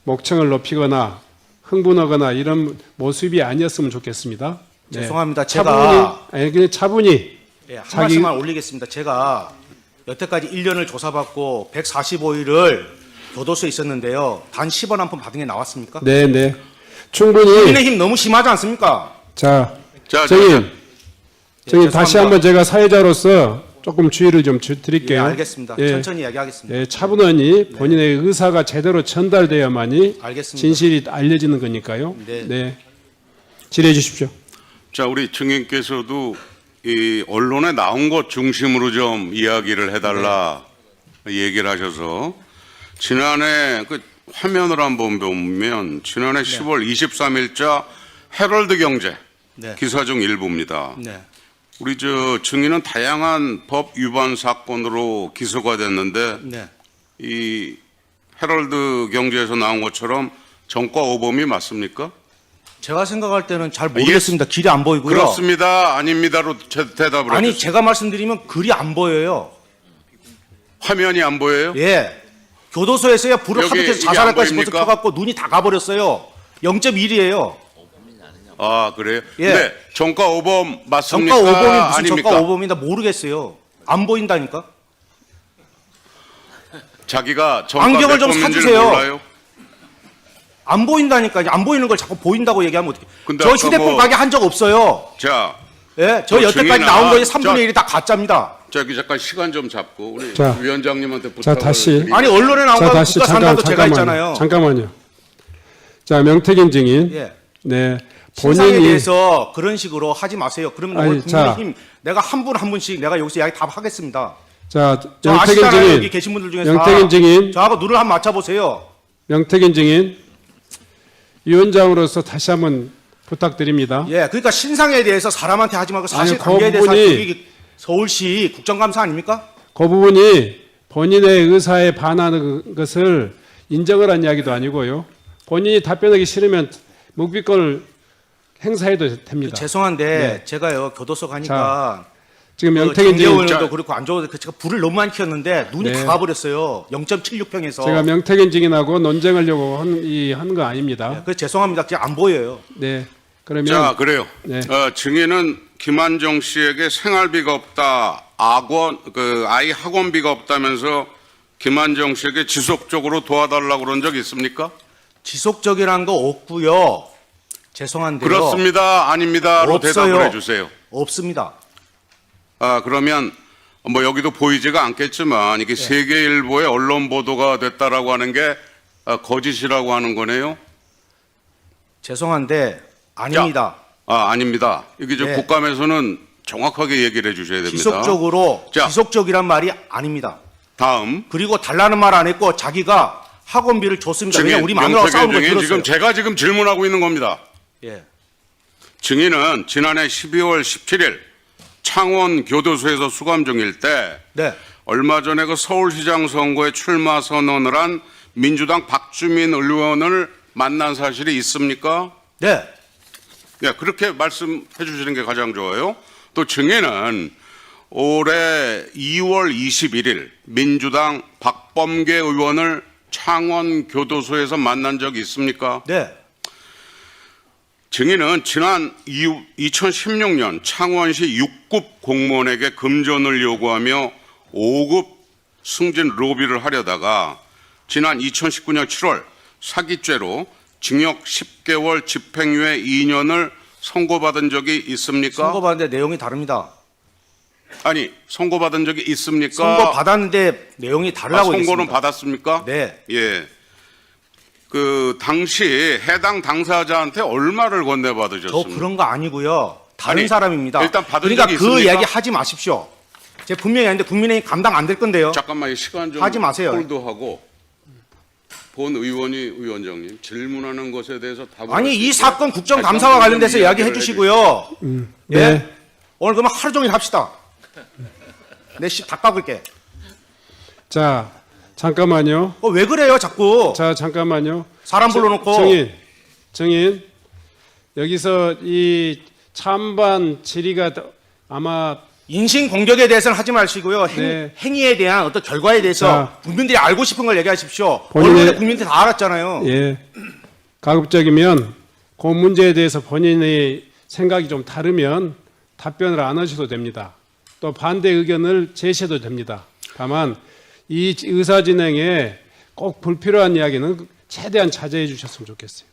S3: 목청을 높이거나 흥분하거나 이런 모습이 아니었으면 좋겠습니다. 네.
S2: 죄송합니다.
S3: 그냥 차분히
S2: 예, 한
S3: 자기-
S2: 말씀만 올리겠습니다. 제가 여태까지 1년을 조사받고 145일을 교도소에 있었는데요. 단 10원 한 푼 받은 게 나왔습니까?
S3: 네. 충분히
S2: 국민의힘 너무 심하지 않습니까?
S3: 자,
S6: 자,
S3: 증인
S2: 예,
S3: 다시
S2: 죄송합니다.
S3: 한번 제가 사회자로서 조금 주의를 좀
S2: 예,
S3: 드릴게요.
S2: 알겠습니다.
S3: 예.
S2: 천천히 이야기하겠습니다.
S3: 예, 차분하니 본인의 의사가 제대로 전달돼야만이
S2: 알겠습니다.
S3: 진실이 알려지는 거니까요.
S2: 네.
S3: 질의해 주십시오.
S6: 자, 우리 증인께서도 이 언론에 나온 것 중심으로 좀 이야기를 해달라 얘기를 하셔서 지난해 그 화면을 한번 보면 지난해 10월 23일자 헤럴드 경제
S2: 네.
S6: 기사 중 일부입니다.
S2: 네.
S6: 우리 저 증인은 다양한 법 위반 사건으로 기소가 됐는데
S2: 네.
S6: 이 헤럴드 경제에서 나온 것처럼 정과 오범이 맞습니까?
S2: 제가 생각할 때는 잘 모르겠습니다. 길이 안 보이고요.
S6: 그렇습니다. 아닙니다로 대답을
S2: 아니,
S6: 해주세요.
S2: 제가 말씀드리면 글이 안 보여요.
S6: 화면이 안 보여요?
S2: 예. 교도소에서요, 불을
S6: 여기
S2: 하도 켜서
S6: 이게
S2: 자살할까
S6: 안
S2: 싶어서
S6: 보입니까?
S2: 켜갖고 눈이 다 가버렸어요. 0.1이에요.
S6: 아, 그래요?
S2: 예.
S6: 네. 정과 오범 맞습니까?
S2: 정가 5범이 무슨
S6: 아닙니까?
S2: 정가 5범이나 모르겠어요. 안 보인다니까?
S6: 자기가 정가
S2: 안경을
S6: 몇
S2: 좀
S6: 범인지를
S2: 사주세요.
S6: 몰라요?
S2: 안 보인다니까. 안 보이는 걸 자꾸 보인다고 얘기하면 어떡해.
S6: 근데
S2: 저
S6: 아까
S2: 휴대폰
S6: 뭐-
S2: 가게 한 적 없어요.
S6: 자,
S2: 예? 저 여태까지
S6: 증인아,
S2: 나온 거에 3분의
S6: 저-
S2: 1이 다 가짜입니다.
S6: 저기 잠깐 시간 좀 잡고 우리
S3: 자.
S6: 위원장님한테
S3: 자,
S6: 부탁을
S3: 다시.
S6: 드리겠습니다.
S2: 아니, 언론에 나온 거 국가 산다도 제가 있잖아요.
S3: 잠깐만요. 자, 명태균 증인.
S2: 예.
S3: 네.
S2: 신상에
S3: 본인이
S2: 대해서 그런 식으로 하지 마세요. 그러면
S3: 아니,
S2: 오늘 국민의힘 내가 한 분 한 분씩 내가 여기서 이야기 다 하겠습니다.
S3: 자,
S2: 저
S3: 명태균
S2: 아시잖아요. 여기
S3: 증인.
S2: 계신 분들 중에서
S3: 명태균
S2: 다.
S3: 증인.
S2: 저하고 눈을 한번 맞춰보세요.
S3: 명태균 증인. 위원장으로서 다시 한번 부탁드립니다.
S2: 예, 그러니까 신상에 대해서 사람한테 하지 말고 사실
S3: 아니, 그
S2: 관계에 대해서
S3: 부분이-
S2: 여기 서울시 국정감사 아닙니까?
S3: 그 부분이 본인의 의사에 반하는 것을 인정을 한 이야기도 아니고요. 본인이 답변하기 싫으면 묵비권을 행사해도 됩니다.
S2: 죄송한데
S3: 네.
S2: 제가요 교도소 가니까
S3: 지금 명태균
S2: 정재
S3: 증인
S2: 의원도 그렇고 안종호 제가 불을 너무 많이 켰는데 눈이
S3: 네.
S2: 다 가버렸어요. 0.76평에서.
S3: 제가 명태균 증인하고 논쟁하려고 한 거 아닙니다.
S2: 그래서 죄송합니다. 그냥 안 보여요.
S3: 네. 그러면
S6: 자, 그래요.
S3: 네.
S6: 증인은 김한정 씨에게 생활비가 없다, 아이 학원비가 없다면서 김한정 씨에게 지속적으로 도와달라고 그런 적 있습니까?
S2: 지속적이라는 거 없고요. 죄송한데요.
S6: 그렇습니다, 아닙니다로
S2: 없어요.
S6: 대답을 해주세요.
S2: 없습니다.
S6: 그러면 뭐 여기도 보이지가 않겠지만 이게 세계일보의 언론 보도가 됐다라고 하는 게 거짓이라고 하는 거네요.
S2: 죄송한데 아닙니다.
S6: 아닙니다. 이게 저
S2: 네.
S6: 국감에서는 정확하게 얘기를 해주셔야 됩니다. 자.
S2: 지속적이란 말이 아닙니다.
S6: 다음.
S2: 그리고 달라는 말 안 했고 자기가 학원비를 줬습니다. 왜냐 우리 마누라가
S6: 명태균
S2: 싸우는 걸
S6: 증인
S2: 들었어요.
S6: 제가 지금 질문하고 있는 겁니다.
S2: 예.
S6: 증인은 지난해 12월 17일 창원 교도소에서 수감 중일 때
S2: 네.
S6: 얼마 전에 그 서울시장 선거에 출마 선언을 한 민주당 박주민 의원을 만난 사실이 있습니까?
S2: 네.
S6: 네, 그렇게 말씀해 주시는 게 가장 좋아요. 또 증인은 올해 2월 21일 민주당 박범계 의원을 창원 교도소에서 만난 적이 있습니까?
S2: 네.
S6: 증인은 지난 2016년 창원시 6급 공무원에게 금전을 요구하며 5급 승진 로비를 하려다가 지난 2019년 7월 사기죄로 징역 10개월 집행유예 2년을 선고받은 적이 있습니까?
S2: 선고받는데 내용이 다릅니다.
S6: 아니, 선고받은 적이 있습니까?
S2: 선고받았는데 내용이 다르다고
S6: 선고는
S2: 했습니다.
S6: 받았습니까?
S2: 네.
S6: 예. 그 당시 해당 당사자한테 얼마를 건네받으셨습니까?
S2: 저 그런 거 아니고요. 다른
S6: 아니,
S2: 사람입니다.
S6: 일단 받은
S2: 그러니까
S6: 적이
S2: 그
S6: 있습니까?
S2: 이야기 하지 마십시오. 제가 분명히 했는데 국민의힘 감당 안 될 건데요.
S6: 잠깐만 시간 좀
S2: 하지 마세요.
S6: 홀드하고 본 위원장님 질문하는 것에 대해서 답을
S2: 아니
S6: 할수
S2: 이
S6: 있도록
S2: 사건 국정감사와
S6: 다시 한번
S2: 관련돼서
S6: 좀
S2: 이야기해
S6: 이야기를
S2: 주시고요. 예?
S3: 네.
S2: 오늘 그러면 하루 종일 합시다. 다 깎을게.
S3: 자, 잠깐만요.
S2: 왜 그래요 자꾸.
S3: 자, 잠깐만요.
S2: 사람 불러놓고.
S3: 정인, 여기서 이 찬반 질의가 아마
S2: 인신 공격에 대해서는 하지 마시고요.
S3: 네.
S2: 행위에 대한 어떤 결과에 대해서
S3: 자.
S2: 국민들이 알고 싶은 걸 얘기하십시오.
S3: 본인의-
S2: 언론에 국민들이 다 알았잖아요.
S3: 예, 가급적이면 그 문제에 대해서 본인의 생각이 좀 다르면 답변을 안 하셔도 됩니다. 또 반대 의견을 제시해도 됩니다. 다만 이 의사 진행에 꼭 불필요한 이야기는 최대한 자제해 주셨으면 좋겠어요.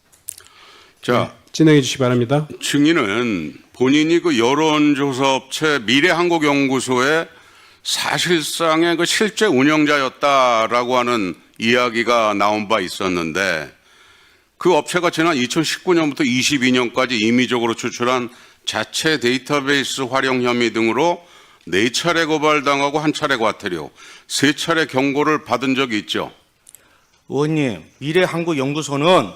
S6: 자,
S3: 진행해 주시기 바랍니다.
S6: 증인은 본인이 그 여론조사업체 미래한국연구소의 사실상의 그 실제 운영자였다라고 하는 이야기가 나온 바 있었는데 그 업체가 지난 2019년부터 22년까지 임의적으로 추출한 자체 데이터베이스 활용 혐의 등으로 4차례 고발당하고 1차례 과태료, 3차례 경고를 받은 적이 있죠.
S2: 의원님, 미래한국연구소는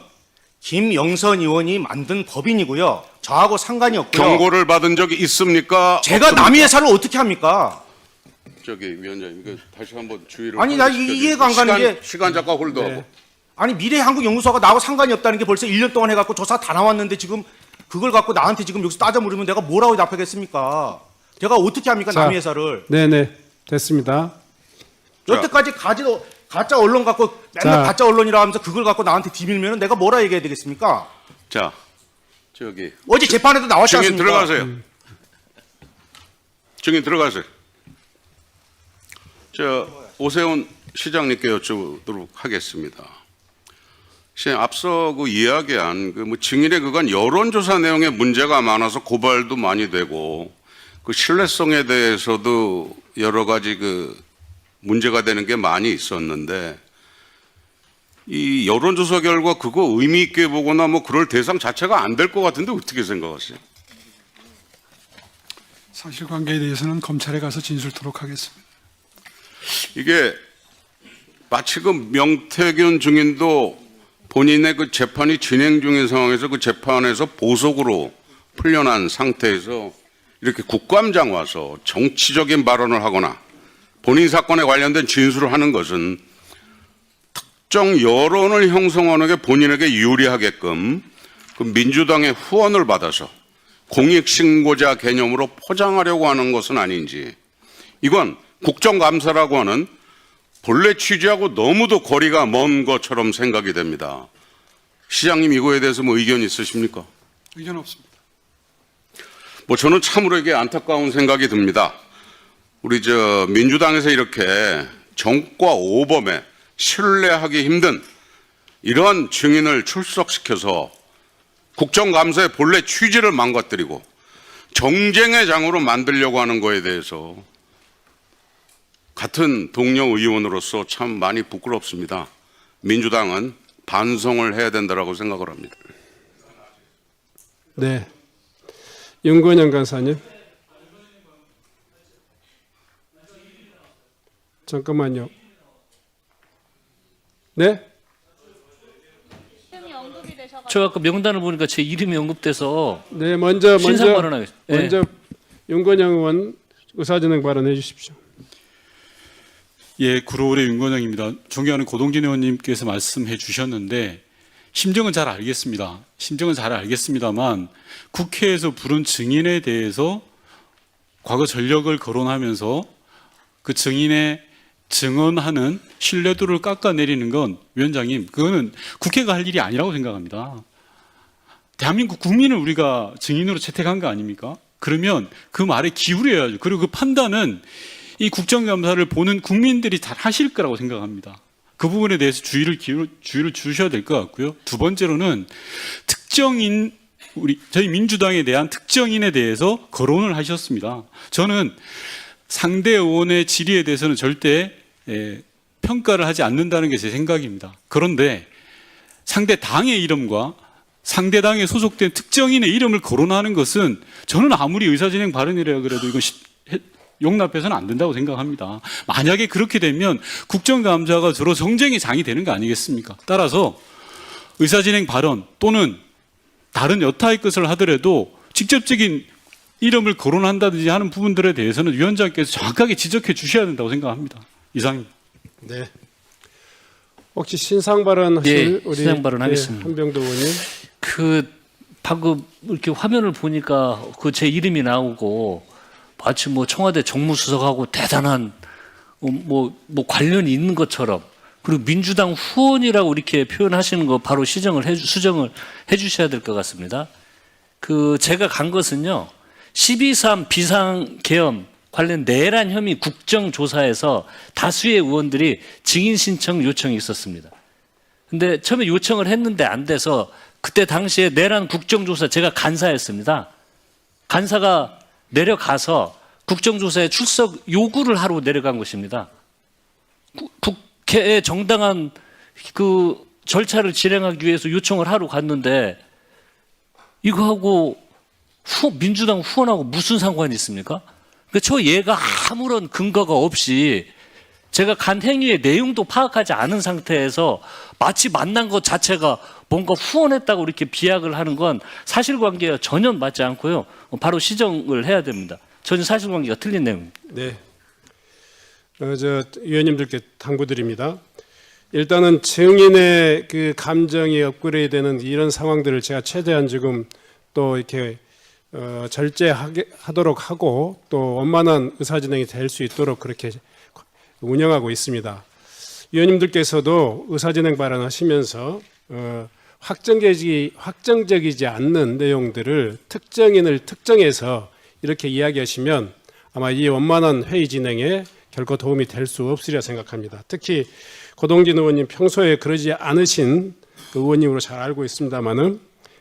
S2: 김영선 의원이 만든 법인이고요. 저하고 상관이 없고요.
S6: 경고를 받은 적이 있습니까?
S2: 제가
S6: 없습니까?
S2: 남의 회사를 어떻게 합니까?
S6: 저기 위원장님, 이거 다시 한번 주의를
S2: 아니, 나 이해가 안 가는 게-
S6: 시간 잠깐 홀드하고.
S2: 아니 미래한국연구소가 나하고 상관이 없다는 게 벌써 1년 동안 해갖고 조사 다 나왔는데 지금 그걸 갖고 나한테 지금 여기서 따져 물으면 내가 뭐라고 답하겠습니까? 제가 어떻게 합니까
S3: 자,
S2: 남의 회사를?
S3: 네네, 됐습니다.
S2: 여태까지 가짜 언론 갖고 맨날
S3: 자.
S2: 가짜 언론이라 하면서 그걸 갖고 나한테 뒤밀면 내가 뭐라 얘기해야 되겠습니까?
S6: 자, 저기
S2: 어제 재판에도 나왔지
S6: 증인
S2: 않습니까?
S6: 들어가세요. 증인 들어가세요. 저 오세훈 시장님께 여쭤보도록 하겠습니다. 앞서 그 이야기한 그 뭐 증인의 그간 여론조사 내용에 문제가 많아서 고발도 많이 되고 그 신뢰성에 대해서도 여러 가지 그 문제가 되는 게 많이 있었는데 이 여론조사 결과 그거 의미 있게 보거나 뭐 그럴 대상 자체가 안 될 것 같은데 어떻게 생각하세요?
S4: 사실관계에 대해서는 검찰에 가서 진술토록 하겠습니다.
S6: 이게 마치 그 명태균 증인도 본인의 그 재판이 진행 중인 상황에서 그 재판에서 보석으로 풀려난 상태에서 이렇게 국감장 와서 정치적인 발언을 하거나 본인 사건에 관련된 진술을 하는 것은 특정 여론을 형성하는 게 본인에게 유리하게끔 그 민주당의 후원을 받아서 공익신고자 개념으로 포장하려고 하는 것은 아닌지, 이건 국정감사라고 하는 본래 취지하고 너무도 거리가 먼 것처럼 생각이 됩니다. 시장님 이거에 대해서 뭐 의견 있으십니까?
S4: 의견 없습니다.
S6: 뭐 저는 참으로 이게 안타까운 생각이 듭니다. 우리 민주당에서 이렇게 정과 오범에 신뢰하기 힘든 이러한 증인을 출석시켜서 국정감사의 본래 취지를 망가뜨리고 정쟁의 장으로 만들려고 하는 거에 대해서 같은 동료 의원으로서 참 많이 부끄럽습니다. 민주당은 반성을 해야 된다고 생각을 합니다.
S3: 네. 윤건영 간사님. 잠깐만요. 네?
S8: 저 아까 명단을 보니까 제 이름이 언급돼서
S3: 네, 먼저
S8: 신상 발언하겠습니다. 예.
S3: 먼저 윤건영 의원 의사진행 발언해 주십시오.
S9: 예, 구로울의 윤건영입니다. 존경하는 고동진 의원님께서 말씀해 주셨는데 심정은 잘 알겠습니다. 심정은 잘 알겠습니다만 국회에서 부른 증인에 대해서 과거 전력을 거론하면서 그 증인의 증언하는 신뢰도를 깎아내리는 건 위원장님, 그거는 국회가 할 일이 아니라고 생각합니다. 대한민국 국민을 우리가 증인으로 채택한 거 아닙니까? 그러면 그 말에 기울여야죠. 그리고 그 판단은 이 국정감사를 보는 국민들이 잘 하실 거라고 생각합니다. 그 부분에 대해서 주의를 주셔야 될 것 같고요. 두 번째로는 특정인, 저희 민주당에 대한 특정인에 대해서 거론을 하셨습니다. 저는 상대 의원의 질의에 대해서는 절대 평가를 하지 않는다는 게 제 생각입니다. 그런데 상대 당의 이름과 상대 당에 소속된 특정인의 이름을 거론하는 것은 저는 아무리 의사진행 발언이라 그래도 이건 용납해서는 안 된다고 생각합니다. 만약에 그렇게 되면 국정감사가 주로 정쟁의 장이 되는 거 아니겠습니까? 따라서 의사진행 발언 또는 다른 여타의 것을 하더라도 직접적인 이름을 거론한다든지 하는 부분들에 대해서는 위원장께서 정확하게 지적해 주셔야 된다고 생각합니다. 이상입니다.
S3: 네. 혹시 신상 발언하실
S8: 네,
S3: 우리
S8: 신상 발언하겠습니다.
S3: 한병도 의원님.
S8: 방금 이렇게 화면을 보니까 그 제 이름이 나오고 마치 뭐 청와대 정무수석하고 대단한 관련이 있는 것처럼, 그리고 민주당 후원이라고 이렇게 표현하시는 거 바로 수정을 해주셔야 될 것 같습니다. 제가 간 것은요, 12.3 비상계엄 관련 내란 혐의 국정조사에서 다수의 의원들이 증인 신청 요청이 있었습니다. 근데 처음에 요청을 했는데 안 돼서 그때 당시에 내란 국정조사 제가 간사였습니다. 간사가 내려가서 국정조사에 출석 요구를 하러 내려간 것입니다. 국회의 정당한 절차를 진행하기 위해서 요청을 하러 갔는데 이거하고 민주당 후원하고 무슨 상관이 있습니까? 저 얘가 아무런 근거가 없이 제가 간 행위의 내용도 파악하지 않은 상태에서 마치 만난 것 자체가 뭔가 후원했다고 이렇게 비약을 하는 건 사실관계와 전혀 맞지 않고요. 바로 시정을 해야 됩니다. 전혀 사실관계가 틀린 내용입니다.
S3: 네. 위원님들께 당부드립니다. 일단은 증인의 감정이 업그레이드되는 이런 상황들을 제가 최대한 지금 또 이렇게 절제하도록 하고 또 원만한 의사진행이 될 수 있도록 그렇게 운영하고 있습니다. 위원님들께서도 의사진행 발언하시면서 확정적이지 않는 내용들을 특정인을 특정해서 이렇게 이야기하시면 아마 이 원만한 회의 진행에 결코 도움이 될 수 없으리라 생각합니다. 특히 고동진 의원님 평소에 그러지 않으신 의원님으로 잘 알고 있습니다마는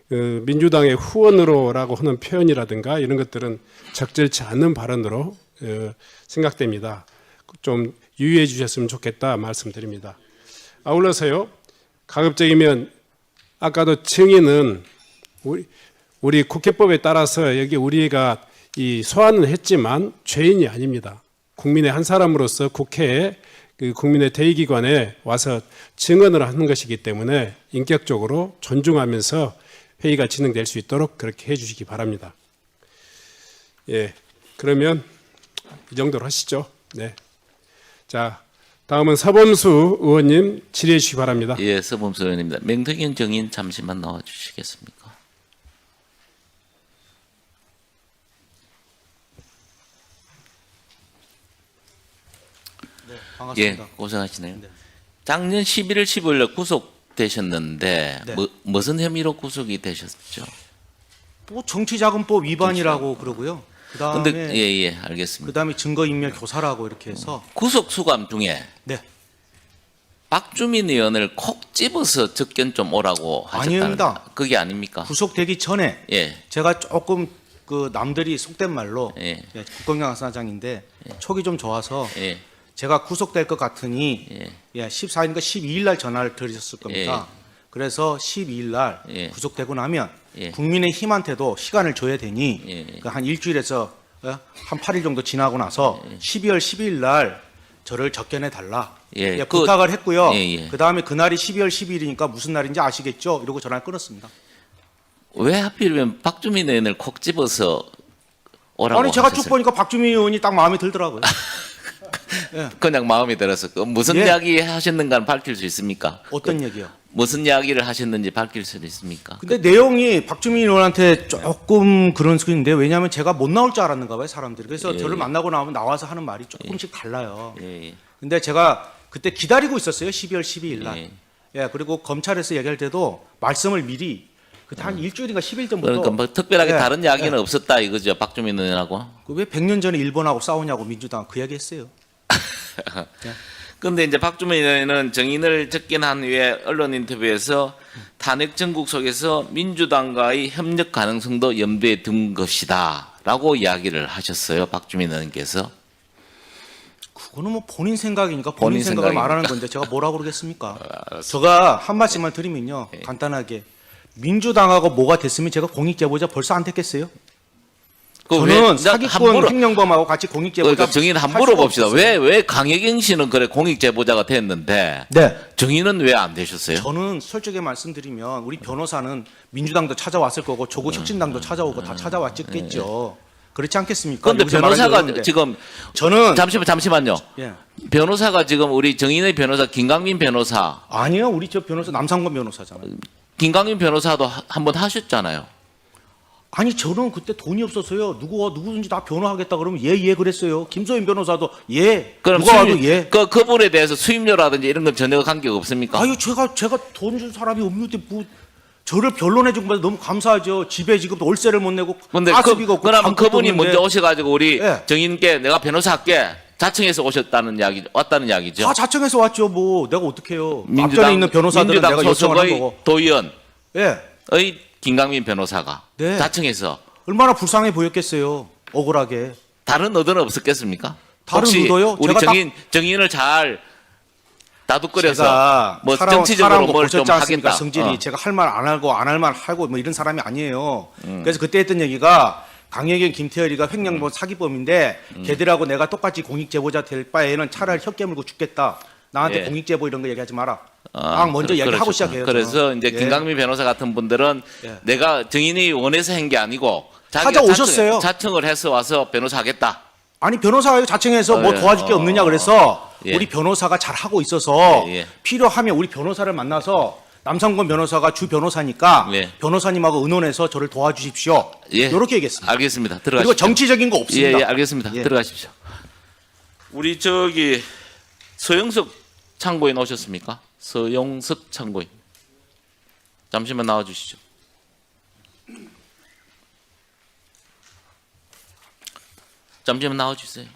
S3: 민주당의 후원으로라고 하는 표현이라든가 이런 것들은 적절치 않는 발언으로 생각됩니다. 좀 유의해 주셨으면 좋겠다 말씀드립니다. 아울러서요, 가급적이면 아까도 증인은 우리 국회법에 따라서 여기 우리가 소환은 했지만 죄인이 아닙니다. 국민의 한 사람으로서 국회에 국민의 대의기관에 와서 증언을 하는 것이기 때문에 인격적으로 존중하면서 회의가 진행될 수 있도록 그렇게 해주시기 바랍니다. 예, 그러면 이 정도로 하시죠. 네. 자, 다음은 서범수 의원님 질의해 주시기 바랍니다.
S5: 예, 서범수 의원입니다. 맹덕현 정인 잠시만 나와 주시겠습니까?
S2: 반갑습니다.
S5: 예, 고생하시네요.
S2: 네.
S5: 작년 11월 15일 구속되셨는데
S2: 네.
S5: 무슨 혐의로 구속이 되셨죠?
S2: 뭐 정치자금법 위반이라고 그러고요.
S5: 근데
S2: 그다음에
S5: 예, 알겠습니다.
S2: 그다음에 증거인멸 교사라고 이렇게 해서
S5: 구속 수감 중에
S2: 네.
S5: 박주민 의원을 콕 집어서 접견 좀 오라고 하셨다는
S2: 아닙니다.
S5: 그게 아닙니까?
S2: 구속되기 전에
S5: 예.
S2: 제가 조금 그 남들이 속된 말로
S5: 예.
S2: 국정감사장인데 촉이 좀 좋아서
S5: 예.
S2: 제가 구속될 것 같으니
S5: 예.
S2: 14일인가 12일 날 전화를 드렸을 겁니다. 그래서 12일 날
S5: 예.
S2: 구속되고 나면
S5: 예.
S2: 국민의힘한테도 시간을 줘야 되니
S5: 예.
S2: 그한 일주일에서 한 8일 정도 지나고 나서 12월 12일 날 저를 접견해 달라.
S5: 예.
S2: 예, 부탁을 했고요.
S5: 예, 예.
S2: 그다음에 그날이 12월 10일이니까 무슨 날인지 아시겠죠? 이러고 전화를 끊었습니다.
S5: 왜 하필이면 박주민 의원을 콕 집어서 오라고
S2: 아니 제가 쭉
S5: 하셨어요?
S2: 보니까 박주민 의원이 딱 마음에 들더라고요.
S5: 그냥 마음에 들어서 무슨
S2: 예.
S5: 이야기 하셨는가는 밝힐 수 있습니까?
S2: 어떤 얘기요?
S5: 무슨 이야기를 하셨는지 밝힐 수 있습니까?
S2: 근데 내용이 박주민 의원한테 조금 그런 소리인데 왜냐하면 제가 못 나올 줄 알았는가 봐요 사람들이. 그래서 저를 만나고 나오면 나와서 하는 말이 조금씩 달라요.
S5: 예.
S2: 근데 제가 그때 기다리고 있었어요. 12월 12일 날.
S5: 예.
S2: 예, 그리고 검찰에서 얘기할 때도 말씀을 미리 그때 한 일주일인가 10일 전부터
S5: 그러니까 뭐 특별하게
S2: 예,
S5: 다른 이야기는
S2: 예.
S5: 없었다 이거죠. 박주민 의원하고.
S2: 왜 100년 전에 일본하고 싸우냐고 민주당 그 얘기 했어요.
S5: 근데 이제 박주민 의원은 정인을 접견한 후에 언론 인터뷰에서 탄핵 정국 속에서 민주당과의 협력 가능성도 염두에 둔 것이다라고 이야기를 하셨어요. 박주민 의원께서.
S2: 그거는 뭐 본인 생각이니까
S5: 본인
S2: 본인 생각을
S5: 생각이니까.
S2: 말하는 건데 제가 뭐라고 그러겠습니까? 제가 한 말씀만 드리면요. 간단하게 민주당하고 뭐가 됐으면 제가 공익제보자 벌써 안 됐겠어요? 저는 사기꾼 횡령범하고 같이 공익제보자
S5: 그러니까 정인 한
S2: 할 수가
S5: 물어봅시다.
S2: 없었어요.
S5: 왜 강혜경 씨는 그래 공익 제보자가 됐는데
S2: 네.
S5: 정인은 왜 안 되셨어요?
S2: 저는 솔직히 말씀드리면 우리 변호사는 민주당도 찾아왔을 거고 조국 혁신당도 찾아오고 다 찾아왔겠죠. 그렇지 않겠습니까?
S5: 그런데
S2: 여기서 말하는
S5: 변호사가
S2: 거는데.
S5: 지금
S2: 저는
S5: 잠시만요.
S2: 예.
S5: 변호사가 지금 우리 정인의 변호사 김강민 변호사,
S2: 아니요 우리 저 변호사 남상권 변호사잖아요.
S5: 김강민 변호사도 한번 하셨잖아요.
S2: 아니 저는 그때 돈이 없어서요. 누구든지 다 변호하겠다 그러면 예 그랬어요. 김소연 변호사도 예.
S5: 그럼
S2: 누가 와도 예.
S5: 그분에 대해서 수임료라든지 이런 건 전혀 관계가 없습니까?
S2: 아유 제가 돈 준 사람이 없는데 뭐 저를 변론해 준 것에 너무 감사하죠. 집에 지금 월세를 못 내고
S5: 근데
S2: 가스비가 없고
S5: 그러면
S2: 아무것도
S5: 그분이
S2: 없는데
S5: 먼저 오셔가지고 우리
S2: 예.
S5: 정인께 내가 변호사 할게 자청해서 왔다는 이야기죠.
S2: 다 자청해서 왔죠. 뭐 내가 어떻게 해요.
S5: 민주당-
S2: 앞전에 있는 변호사들은
S5: 민주당
S2: 내가 요청을 한
S5: 소속의
S2: 거고.
S5: 도의원의
S2: 예.
S5: 김강민 변호사가
S2: 네.
S5: 자청해서
S2: 얼마나 불쌍해 보였겠어요. 억울하게.
S5: 다른 의도는 없었겠습니까?
S2: 다른
S5: 혹시
S2: 의도요?
S5: 우리
S2: 제가
S5: 정인을 잘 다독거려서
S2: 제가
S5: 뭐
S2: 살아온
S5: 정치적으로
S2: 거
S5: 뭘 좀
S2: 보셨지 않습니까?
S5: 하겠다.
S2: 성질이 제가 할 말 안 하고 안 할 말 하고 뭐 이런 사람이 아니에요. 그래서 그때 했던 얘기가 강혜경, 김태열이가 횡령범 사기범인데 걔들하고 내가 똑같이 공익제보자 될 바에는 차라리 혀 깨물고 죽겠다. 나한테
S5: 예.
S2: 공익제보 이런 거 얘기하지 마라. 딱 먼저 얘기하고
S5: 그렇죠.
S2: 시작해요.
S5: 그래서
S2: 저는.
S5: 이제
S2: 예.
S5: 김강민 변호사 같은 분들은
S2: 예.
S5: 내가 정인이 원해서 한 게 아니고 자기가
S2: 찾아오셨어요.
S5: 자청을 해서 와서 변호사 하겠다.
S2: 아니 변호사가 자청해서 뭐
S5: 예.
S2: 도와줄 게 없느냐 그래서
S5: 예.
S2: 우리 변호사가 잘 하고 있어서
S5: 예, 예.
S2: 필요하면 우리 변호사를 만나서 남상권 변호사가 주 변호사니까
S5: 예.
S2: 변호사님하고 의논해서 저를 도와주십시오.
S5: 예.
S2: 이렇게 얘기했습니다.
S5: 알겠습니다.
S2: 그리고
S5: 들어가십시오.
S2: 정치적인 거 없습니다.
S5: 예, 알겠습니다.
S2: 예.
S5: 들어가십시오. 우리 저기 서영석 참고인 오셨습니까? 서영석 참고인. 잠시만 나와 주시죠. 잠시만 나와 주세요.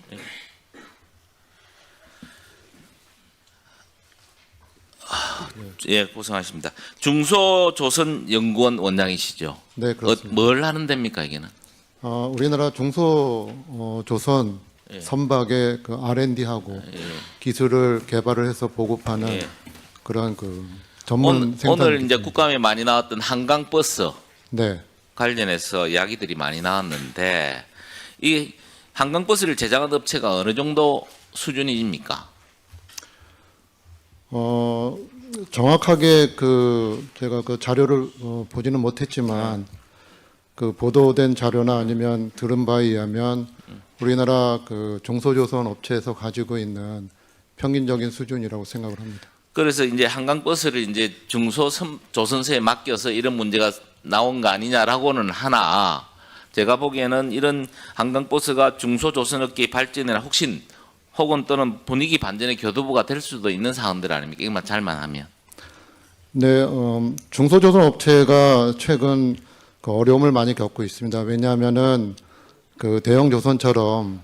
S5: 예, 고생하십니다. 중소조선연구원 원장이시죠?
S10: 네, 그렇습니다.
S5: 뭘 하는 데입니까, 이게는?
S10: 우리나라 중소조선
S5: 예.
S10: 선박의 그 R&D하고 기술을 개발을 해서 보급하는
S5: 예.
S10: 그러한 그 전문 생산.
S5: 오늘 이제 국감에 많이 나왔던 한강버스
S10: 네,
S5: 관련해서 이야기들이 많이 나왔는데 이 한강버스를 제작한 업체가 어느 정도 수준입니까?
S10: 정확하게 제가 그 자료를 보지는 못했지만 그 보도된 자료나 아니면 들은 바에 의하면 우리나라 그 중소조선 업체에서 가지고 있는 평균적인 수준이라고 생각을 합니다.
S5: 그래서 이제 한강버스를 이제 중소조선사에 맡겨서 이런 문제가 나온 거 아니냐라고는 하나 제가 보기에는 이런 한강버스가 중소조선업계의 발전이나 혹시 혹은 또는 분위기 반전의 교두보가 될 수도 있는 사항들 아닙니까? 이것만 잘만 하면.
S10: 네, 중소조선 업체가 최근 그 어려움을 많이 겪고 있습니다. 왜냐하면은 그 대형 조선처럼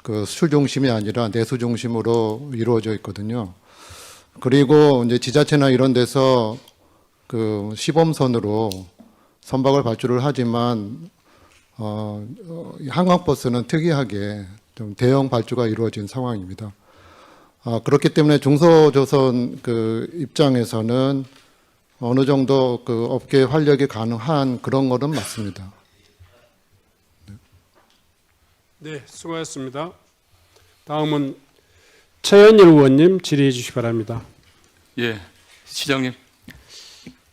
S10: 그 수출 중심이 아니라 내수 중심으로 이루어져 있거든요. 그리고 이제 지자체나 이런 데서 그 시범선으로 선박을 발주를 하지만 한강버스는 특이하게 좀 대형 발주가 이루어진 상황입니다. 그렇기 때문에 중소조선 그 입장에서는 어느 정도 그 업계 활력이 가능한 그런 거는 맞습니다.
S3: 네, 수고하셨습니다. 다음은 최현일 의원님 질의해 주시기 바랍니다.
S11: 예, 시장님.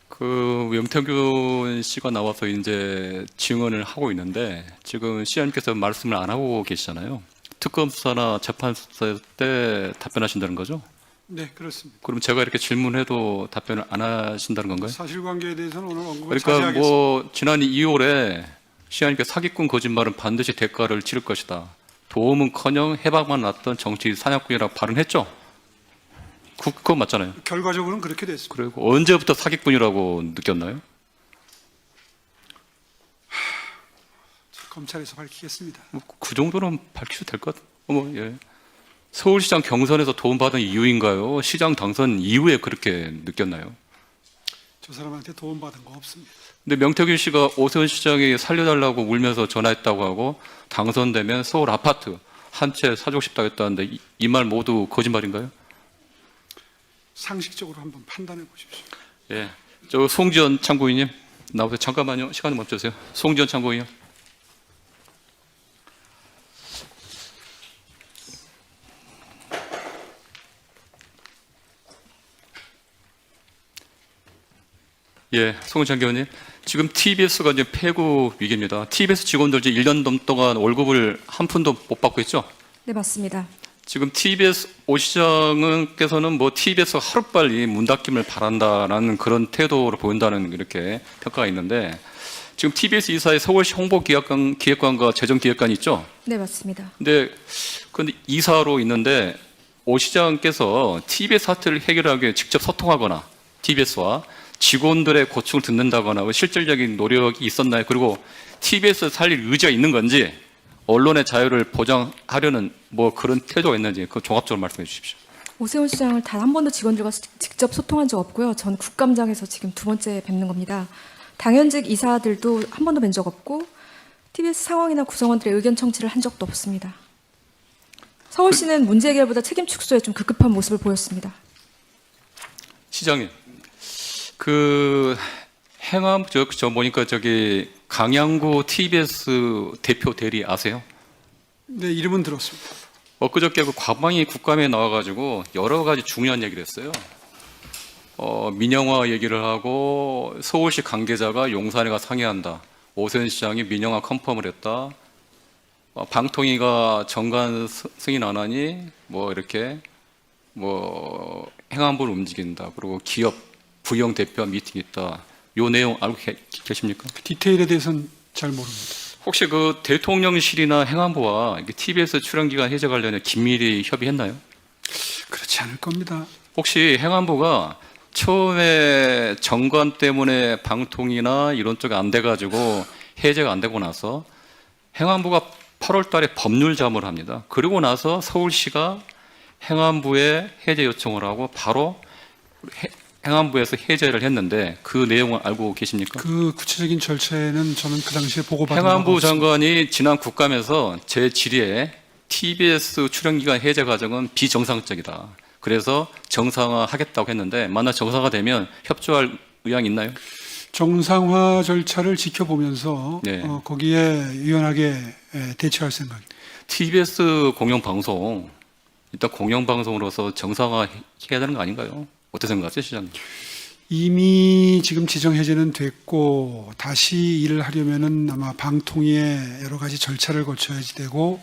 S11: 그 명태균 씨가 나와서 이제 증언을 하고 있는데 지금 시장님께서 말씀을 안 하고 계시잖아요. 특검 수사나 재판 수사 때 답변하신다는 거죠?
S4: 네, 그렇습니다.
S11: 그럼 제가 이렇게 질문해도 답변을 안 하신다는 건가요?
S4: 사실관계에 대해서는 오늘 언급을
S11: 그러니까
S4: 자제하겠습니다.
S11: 뭐 지난 2월에 시장님께서 사기꾼 거짓말은 반드시 대가를 치를 것이다. 도움은커녕 해방만 났던 정치 사냥꾼이라고 발언했죠? 그거 맞잖아요.
S4: 결과적으로는 그렇게 됐습니다.
S11: 그리고 언제부터 사기꾼이라고 느꼈나요?
S4: 검찰에서 밝히겠습니다.
S11: 그 정도는 밝히셔도 될 것 같아요. 예. 서울시장 경선에서 도움받은 이유인가요? 시장 당선 이후에 그렇게 느꼈나요?
S4: 저 사람한테 도움받은 거 없습니다.
S11: 근데 명태균 씨가 오세훈 시장이 살려달라고 울면서 전화했다고 하고 당선되면 서울 아파트 한 채 사주고 싶다고 했다는데 이 말 모두 거짓말인가요?
S4: 상식적으로 한번 판단해 보십시오.
S11: 예. 저 송지연 참고인님 나오세요. 잠깐만요. 시간 멈춰주세요. 송지연 참고인요. 예, 송지연 의원님. 지금 TBS가 이제 폐구 위기입니다. TBS 직원들 이제 1년 넘동안 월급을 한 푼도 못 받고 있죠?
S12: 네, 맞습니다.
S11: 지금 TBS 오 시장께서는 뭐 TBS가 하루빨리 문 닫김을 바란다라는 그런 태도를 보인다는 이렇게 평가가 있는데 지금 TBS 이사의 서울시 홍보기획관과 재정기획관이 있죠?
S12: 네, 맞습니다.
S11: 근데 이사로 있는데 오 시장께서 TBS 사태를 해결하기 위해 직접 소통하거나 TBS와 직원들의 고충을 듣는다거나 실질적인 노력이 있었나요? 그리고 TBS 살릴 의지가 있는 건지 언론의 자유를 보장하려는 뭐 그런 태도가 있는지 그 종합적으로 말씀해 주십시오.
S12: 오세훈 시장을 단 한 번도 직원들과 직접 소통한 적 없고요. 전 국감장에서 지금 두 번째 뵙는 겁니다. 당연직 이사들도 한 번도 뵌 적 없고 TBS 상황이나 구성원들의 의견 청취를 한 적도 없습니다. 서울시는 문제 해결보다 책임 축소에 좀 급급한 모습을 보였습니다.
S11: 시장님, 그 행암 저 보니까 저기 강양구 TBS 대표 대리 아세요?
S4: 네, 이름은 들었습니다.
S11: 엊그저께 그 과방위 국감에 나와가지고 여러 가지 중요한 얘기를 했어요. 민영화 얘기를 하고 서울시 관계자가 용산에 가 상의한다. 오세훈 시장이 민영화 컨펌을 했다. 방통위가 정관 승인 안 하니 뭐 이렇게 뭐 행안부를 움직인다. 그리고 기업 부영 대표와 미팅이 있다. 요 내용 알고 계십니까?
S4: 디테일에 대해서는 잘 모릅니다.
S11: 혹시 그 대통령실이나 행안부와 TBS 출연기간 해제 관련해 긴밀히 협의했나요?
S4: 그렇지 않을 겁니다.
S11: 혹시 행안부가 처음에 정관 때문에 방통이나 이런 쪽이 안 돼가지고 해제가 안 되고 나서 행안부가 8월 달에 법률 자문을 합니다. 그리고 나서 서울시가 행안부에 해제 요청을 하고 바로 행안부에서 해제를 했는데 그 내용을 알고 계십니까?
S4: 그 구체적인 절차에는 저는 그 당시에 보고받은
S11: 행안부
S4: 바가 없습니다.
S11: 장관이 지난 국감에서 제 질의에 TBS 출연기간 해제 과정은 비정상적이다. 그래서 정상화하겠다고 했는데 만약 정상화되면 협조할 의향이 있나요?
S4: 정상화 절차를 지켜보면서
S11: 네.
S4: 거기에 유연하게 대처할 생각입니다.
S11: TBS 공영방송 일단 공영방송으로서 정상화해야 되는 거 아닌가요? 어떻게 생각하세요, 시장님?
S4: 이미 지금 지정 해제는 됐고 다시 일을 하려면은 아마 방통위에 여러 가지 절차를 거쳐야지 되고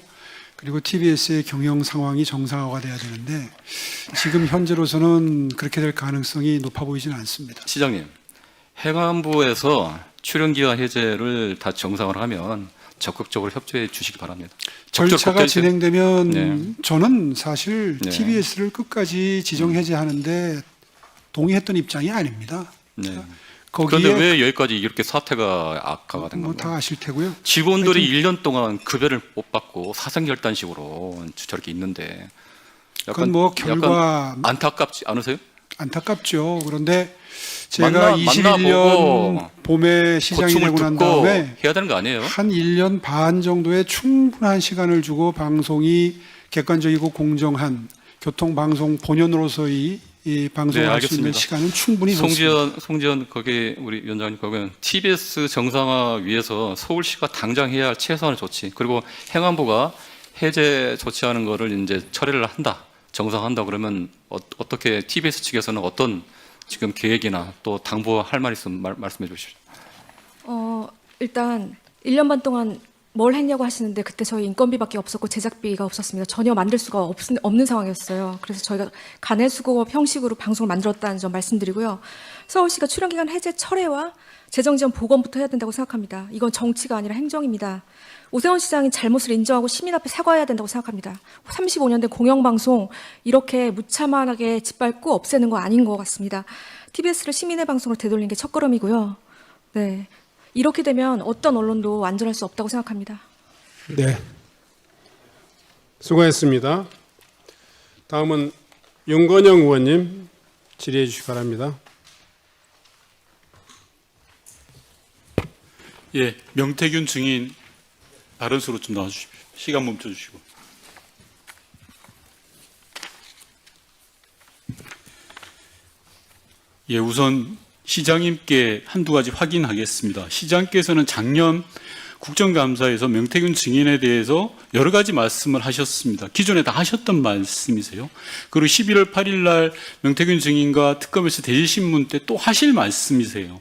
S4: 그리고 TBS의 경영 상황이 정상화가 돼야 되는데 지금 현재로서는 그렇게 될 가능성이 높아 보이지는 않습니다.
S11: 시장님, 행안부에서 출연기간 해제를 다 정상화하면 적극적으로 협조해 주시기 바랍니다.
S4: 절차가 진행되면
S11: 네.
S4: 저는 사실
S11: 네.
S4: TBS를 끝까지 지정 해제하는데 동의했던 입장이 아닙니다.
S11: 네.
S4: 거기에
S11: 그런데 왜 여기까지 이렇게 사태가 악화가 된
S4: 뭐
S11: 건가요?
S4: 다 아실 테고요.
S11: 직원들이 1년 동안 급여를 못 받고 사생결단식으로 저렇게 있는데
S4: 그건 뭐 결과
S11: 약간 안타깝지 않으세요?
S4: 안타깝죠. 그런데 제가
S11: 만나보고
S4: 21년 봄에 시장이
S11: 고충을
S4: 되고 난
S11: 듣고
S4: 다음에
S11: 해야 되는 거 아니에요?
S4: 한 1년 반 정도의 충분한 시간을 주고 방송이 객관적이고 공정한 교통방송 본연으로서의 이 방송을
S11: 네,
S4: 할 수 있는
S11: 알겠습니다.
S4: 시간은 충분히 줬습니다.
S11: 송지연 거기 우리 위원장님 거기는 TBS 정상화 위해서 서울시가 당장 해야 할 최소한의 조치 그리고 행안부가 해제 조치하는 거를 이제 처리를 한다 정상한다 그러면 어떻게 TBS 측에서는 어떤 지금 계획이나 또 당부할 말 있으면 말씀해 주십시오.
S12: 일단 1년 반 동안 뭘 했냐고 하시는데 그때 저희 인건비밖에 없었고 제작비가 없었습니다. 전혀 만들 수가 없는 상황이었어요. 그래서 저희가 간해수공업 형식으로 방송을 만들었다는 점 말씀드리고요. 서울시가 출연기간 해제 철회와 재정지원 복원부터 해야 된다고 생각합니다. 이건 정치가 아니라 행정입니다. 오세훈 시장이 잘못을 인정하고 시민 앞에 사과해야 된다고 생각합니다. 35년 된 공영방송 이렇게 무참하게 짓밟고 없애는 거 아닌 것 같습니다. TBS를 시민의 방송으로 되돌리는 게 첫걸음이고요. 네, 이렇게 되면 어떤 언론도 안전할 수 없다고 생각합니다.
S3: 네. 수고했습니다. 다음은 윤건영 의원님 질의해 주시기 바랍니다.
S9: 예, 명태균 증인 다른 수로 좀 나와주십시오. 시간 멈춰주시고. 예, 우선 시장님께 한두 가지 확인하겠습니다. 시장께서는 작년 국정감사에서 명태균 증인에 대해서 여러 가지 말씀을 하셨습니다. 기존에 다 하셨던 말씀이세요. 그리고 11월 8일 날 명태균 증인과 특검에서 대질신문 때 또 하실 말씀이세요.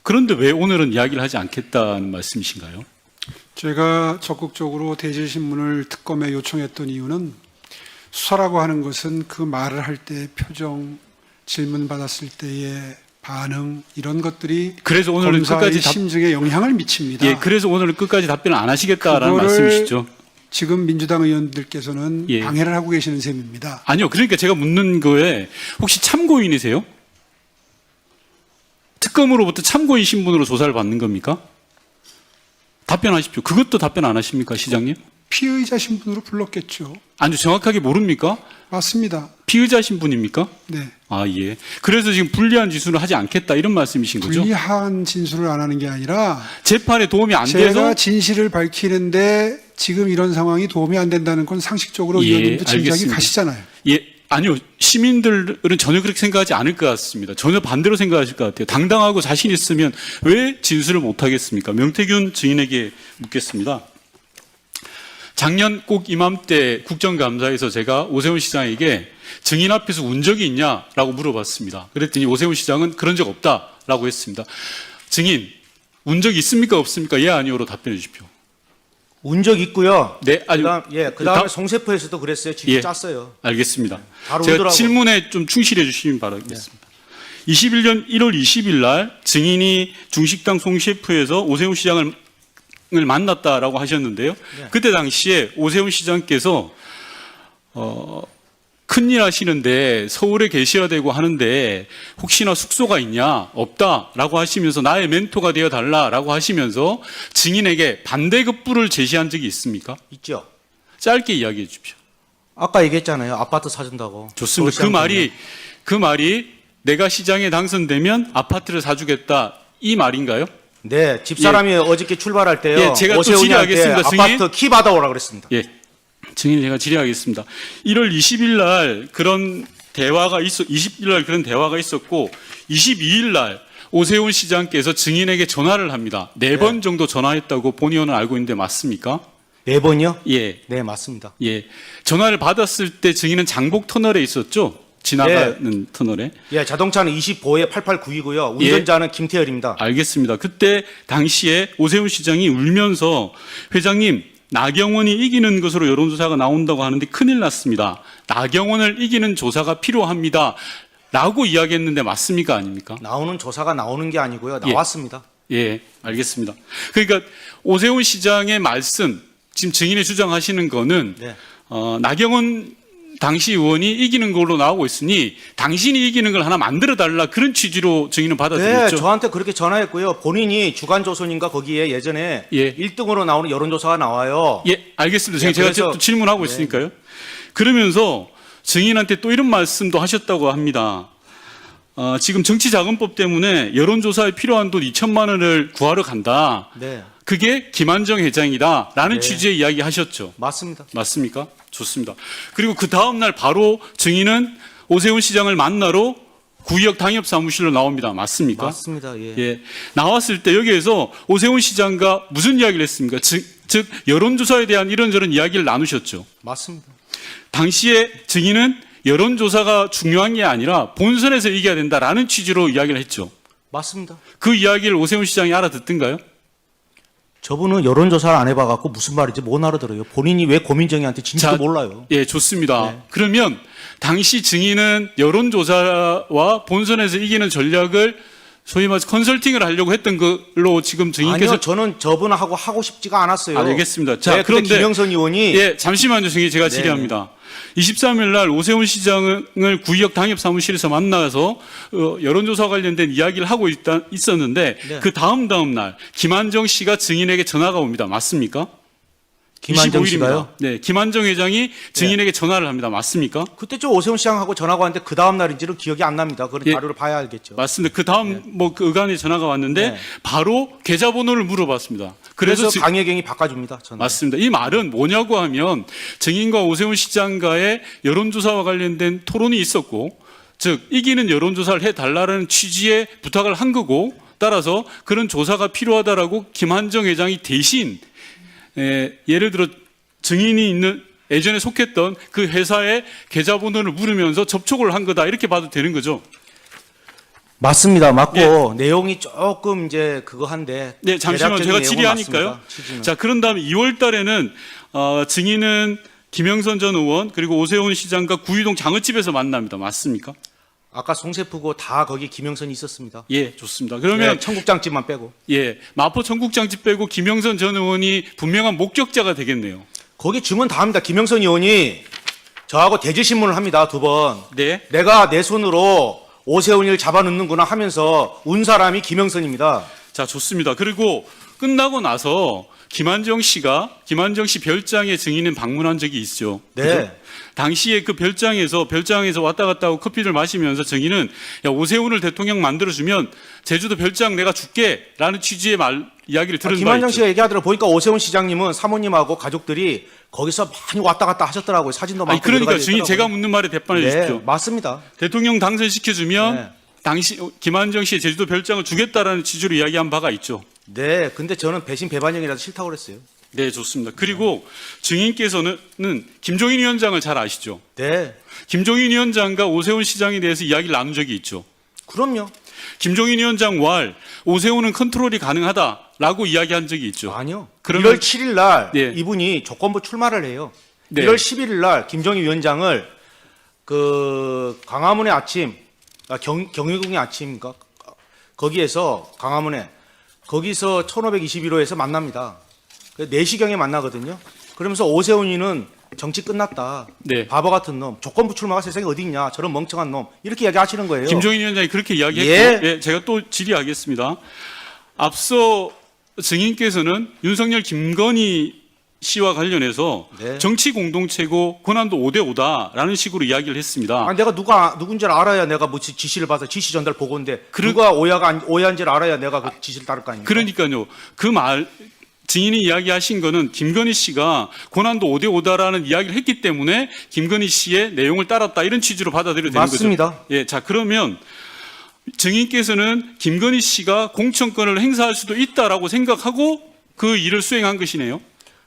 S9: 그런데 왜 오늘은 이야기를 하지 않겠다는 말씀이신가요?
S4: 제가 적극적으로 대질신문을 특검에 요청했던 이유는 수사라고 하는 것은 그 말을 할 때 표정, 질문 받았을 때의 반응 이런 것들이
S9: 그래서 오늘은
S4: 검사의
S9: 끝까지
S4: 심증에 영향을 미칩니다.
S9: 예, 그래서 오늘은 끝까지 답변을 안 하시겠다라는
S4: 그거를
S9: 말씀이시죠?
S4: 지금 민주당 의원들께서는
S9: 예.
S4: 방해를 하고 계시는 셈입니다.
S9: 아니요. 그러니까 제가 묻는 거에 혹시 참고인이세요? 특검으로부터 참고인 신분으로 조사를 받는 겁니까? 답변하십시오. 그것도 답변 안 하십니까, 시장님?
S4: 피의자 신분으로 불렀겠죠.
S9: 아니요. 정확하게 모릅니까?
S4: 맞습니다.
S9: 피의자 신분입니까?
S4: 네.
S9: 아, 예. 그래서 지금 불리한 지수를 하지 않겠다 이런 말씀이신 거죠?
S4: 불리한 진술을 안 하는 게 아니라
S9: 재판에 도움이 안
S4: 제가
S9: 돼서
S4: 진실을 밝히는데 지금 이런 상황이 도움이 안 된다는 건 상식적으로
S9: 예,
S4: 의원님도 짐작이
S9: 알겠습니다.
S4: 가시잖아요.
S9: 예, 아니요. 시민들은 전혀 그렇게 생각하지 않을 것 같습니다. 전혀 반대로 생각하실 것 같아요. 당당하고 자신 있으면 왜 진술을 못 하겠습니까? 명태균 증인에게 묻겠습니다. 작년 꼭 이맘때 국정감사에서 제가 오세훈 시장에게 증인 앞에서 운 적이 있냐라고 물어봤습니다. 그랬더니 오세훈 시장은 그런 적 없다라고 했습니다. 증인, 운 적 있습니까? 없습니까? 예, 아니오로 답변해 주십시오.
S2: 운 적 있고요.
S9: 네, 아니,
S2: 그다음에 송세포에서도 그랬어요. 직접
S9: 예.
S2: 짰어요.
S9: 알겠습니다.
S2: 바로
S9: 제가
S2: 오더라고요.
S9: 질문에 좀 충실해 주시면 바라겠습니다. 21년 1월 20일 날 증인이 중식당 송셰프에서 오세훈 시장을 만났다라고 하셨는데요. 그때 당시에 오세훈 시장께서 큰일 하시는데 서울에 계셔야 되고 하는데 혹시나 숙소가 있냐? 없다라고 하시면서 나의 멘토가 되어 달라라고 하시면서 증인에게 반대급부를 제시한 적이 있습니까?
S2: 있죠.
S9: 짧게 이야기해 주십시오.
S2: 아까 얘기했잖아요. 아파트 사준다고.
S9: 좋습니다.
S2: 서울시장
S9: 그 말이 내가 시장에 당선되면 아파트를 사주겠다 이 말인가요?
S2: 네, 집사람이 어저께 출발할 때요.
S9: 예, 제가 또
S2: 오세훈이한테
S9: 질의하겠습니다, 증인.
S2: 아파트 키 받아오라 그랬습니다.
S9: 예, 증인 제가 질의하겠습니다. 1월 20일 날 그런 대화가 20일 날 그런 대화가 있었고 22일 날 오세훈 시장께서 증인에게 전화를 합니다. 4번 정도 전화했다고 본 의원은 알고 있는데 맞습니까?
S2: 4번이요?
S9: 예,
S2: 네, 맞습니다.
S9: 예. 전화를 받았을 때 증인은 장복 터널에 있었죠? 지나가는 터널에.
S2: 예, 자동차는 25에 889이고요. 운전자는 김태열입니다.
S9: 알겠습니다. 그때 당시에 오세훈 시장이 울면서 회장님 나경원이 이기는 것으로 여론조사가 나온다고 하는데 큰일 났습니다. 나경원을 이기는 조사가 필요합니다. 라고 이야기했는데 맞습니까? 아닙니까?
S2: 나오는 조사가 나오는 게 아니고요.
S9: 예.
S2: 나왔습니다.
S9: 예, 알겠습니다. 그러니까 오세훈 시장의 말씀, 지금 증인이 주장하시는 거는
S2: 네.
S9: 나경원 당시 의원이 이기는 걸로 나오고 있으니 당신이 이기는 걸 하나 만들어 달라 그런 취지로 증인은
S2: 네,
S9: 받아들였죠.
S2: 저한테 그렇게 전화했고요. 본인이 주간조선인가 거기에 예전에
S9: 예.
S2: 1등으로 나오는 여론조사가 나와요.
S9: 예, 알겠습니다.
S2: 네,
S9: 제가
S2: 그래서-
S9: 또 질문하고 있으니까요. 그러면서 증인한테 또 이런 말씀도 하셨다고 합니다. 지금 정치자금법 때문에 여론조사에 필요한 돈 2천만 원을 구하러 간다.
S2: 네,
S9: 그게 김한정 회장이다라는
S2: 네.
S9: 취지의 이야기 하셨죠.
S2: 맞습니다.
S9: 맞습니까? 좋습니다. 그리고 그 다음날 바로 증인은 오세훈 시장을 만나러 구의역 당협사무실로 나옵니다. 맞습니까?
S2: 맞습니다. 예.
S9: 예. 나왔을 때 여기에서 오세훈 시장과 무슨 이야기를 했습니까? 즉 여론조사에 대한 이런저런 이야기를 나누셨죠.
S2: 맞습니다.
S9: 당시에 증인은 여론조사가 중요한 게 아니라 본선에서 이겨야 된다라는 취지로 이야기를 했죠.
S2: 맞습니다.
S9: 그 이야기를 오세훈 시장이 알아듣던가요?
S2: 저분은 여론조사를 안 해봐갖고 무슨 말인지 못 알아들어요. 본인이 왜 고민정이한테 진지도
S9: 자,
S2: 몰라요.
S9: 예, 좋습니다.
S2: 네.
S9: 그러면 당시 증인은 여론조사와 본선에서 이기는 전략을 소위 말해서 컨설팅을 하려고 했던 걸로 지금 증인께서
S2: 아니요, 저는 저분하고 하고 싶지가 않았어요.
S9: 알겠습니다. 자,
S2: 네,
S9: 그런데
S2: 김영선 의원이
S9: 예, 잠시만요, 증인 제가
S2: 네.
S9: 질의합니다. 23일 날 오세훈 시장을 구의역 당협 사무실에서 만나서 여론조사 관련된 이야기를 하고 있었는데
S2: 네.
S9: 그 다음 날 김한정 씨가 증인에게 전화가 옵니다. 맞습니까?
S2: 김한정
S9: 25일입니다.
S2: 씨가요?
S9: 네, 김한정 회장이 증인에게 전화를 합니다. 맞습니까?
S2: 그때 좀 오세훈 시장하고 전화가 왔는데 그 다음 날인지는 기억이 안 납니다. 그런
S9: 예.
S2: 자료를 봐야 알겠죠.
S9: 맞습니다. 그 다음 그 의관에 전화가 왔는데
S2: 네.
S9: 바로 계좌번호를 물어봤습니다.
S2: 그래서
S9: 지-
S2: 강혜경이 바꿔줍니다. 저는.
S9: 맞습니다. 이 말은 뭐냐고 하면 증인과 오세훈 시장과의 여론조사와 관련된 토론이 있었고, 즉 이기는 여론조사를 해달라는 취지의 부탁을 한 거고, 따라서 그런 조사가 필요하다라고 김한정 회장이 대신 예를 들어 증인이 있는 예전에 속했던 그 회사의 계좌번호를 물으면서 접촉을 한 거다 이렇게 봐도 되는 거죠.
S2: 맞습니다. 맞고 내용이 조금 이제 그거 한데.
S9: 네, 잠시만
S2: 대략적인
S9: 제가
S2: 내용은
S9: 질의하니까요.
S2: 맞습니다. 취지는.
S9: 자, 그런 다음에 2월 달에는 증인은 김영선 전 의원 그리고 오세훈 시장과 구의동 장어집에서 만납니다. 맞습니까?
S2: 아까 송세프고 다 거기 김영선이 있었습니다.
S9: 예, 좋습니다. 그러면
S2: 네, 청국장집만 빼고.
S9: 예, 마포 청국장집 빼고 김영선 전 의원이 분명한 목격자가 되겠네요.
S2: 거기 증언 다 합니다. 김영선 의원이 저하고 대질신문을 합니다. 2번.
S9: 네.
S2: 내가 내 손으로 오세훈이를 잡아넣는구나 하면서 운 사람이 김영선입니다.
S9: 자, 좋습니다. 그리고 끝나고 나서 김한정 씨 별장에 증인은 방문한 적이 있죠.
S2: 네.
S9: 그죠? 당시에 그 별장에서 왔다 갔다 하고 커피를 마시면서 증인은 야, 오세훈을 대통령 만들어주면 제주도 별장 내가 줄게라는 취지의 이야기를 들은 바
S2: 김한정
S9: 있죠.
S2: 씨가 얘기하더라 보니까 오세훈 시장님은 사모님하고 가족들이 거기서 많이 왔다 갔다 하셨더라고요. 사진도 많고.
S9: 아니, 그러니까
S2: 여러 가지
S9: 증인 제가
S2: 있더라고요.
S9: 묻는 말에 대답해
S2: 네,
S9: 주십시오.
S2: 맞습니다.
S9: 대통령 당선시켜주면
S2: 네.
S9: 당시 김한정 씨의 제주도 별장을 주겠다라는 취지로 이야기한 바가 있죠.
S2: 네, 근데 저는 배신 배반영이라서 싫다고 그랬어요.
S9: 네, 좋습니다. 그리고 증인께서는 김종인 위원장을 잘 아시죠?
S2: 네,
S9: 김종인 위원장과 오세훈 시장에 대해서 이야기를 나눈 적이 있죠.
S2: 그럼요.
S9: 김종인 위원장 오세훈은 컨트롤이 가능하다라고 이야기한 적이 있죠.
S2: 아니요.
S9: 그러면-
S2: 1월 7일 날
S9: 네.
S2: 이분이 조건부 출마를 해요.
S9: 네.
S2: 1월 11일 날 김종인 위원장을 그 광화문의 아침, 경희궁의 아침인가 거기에서 광화문에 거기서 1521호에서 만납니다. 4시경에 만나거든요. 그러면서 오세훈이는 정치 끝났다.
S9: 네.
S2: 바보 같은 놈. 조건부 출마가 세상에 어디 있냐. 저런 멍청한 놈. 이렇게 이야기하시는 거예요.
S9: 김종인 위원장이 그렇게 이야기했고,
S2: 예.
S9: 예, 제가 또 질의하겠습니다. 앞서 증인께서는 윤석열 김건희 씨와 관련해서
S2: 네.
S9: 정치 공동체고 권한도 5대5다라는 식으로 이야기를 했습니다.
S2: 아, 내가 누군지를 알아야 내가 뭐 지시를 받아 지시 전달 보고인데
S9: 그러-
S2: 누가 오해한지를 알아야 내가 그 지시를 따를 거 아닙니까?
S9: 그러니까요. 증인이 이야기하신 거는 김건희 씨가 권한도 5대5다라는 이야기를 했기 때문에 김건희 씨의 내용을 따랐다 이런 취지로 받아들여야 되는
S2: 맞습니다.
S9: 거죠. 예, 자 그러면 증인께서는 김건희 씨가 공천권을 행사할 수도 있다라고 생각하고 그 일을 수행한 것이네요.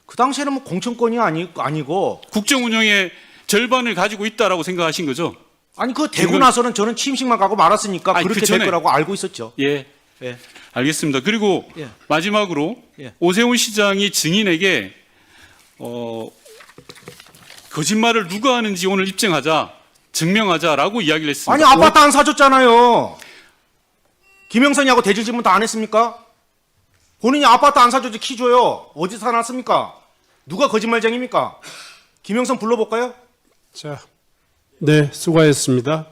S2: 그 당시에는 뭐 공천권이 아니고
S9: 국정 운영의 절반을 가지고 있다라고 생각하신 거죠.
S2: 아니 그 되고
S9: 김건-
S2: 나서는 저는 취임식만 가고 말았으니까
S9: 아니,
S2: 그렇게
S9: 그 전에-
S2: 될 거라고 알고 있었죠.
S9: 예,
S2: 예.
S9: 알겠습니다. 그리고
S2: 예.
S9: 마지막으로
S2: 예.
S9: 오세훈 시장이 증인에게 거짓말을 누가 하는지 오늘 입증하자, 증명하자라고 이야기를 했습니다.
S2: 아니 아파트 안 사줬잖아요. 김영선이하고 대질 질문 다 안 했습니까? 본인이 아파트 안 사줘도 키 줘요. 어디서 사놨습니까? 누가 거짓말쟁입니까? 김영선 불러볼까요?
S3: 자, 네, 수고하셨습니다.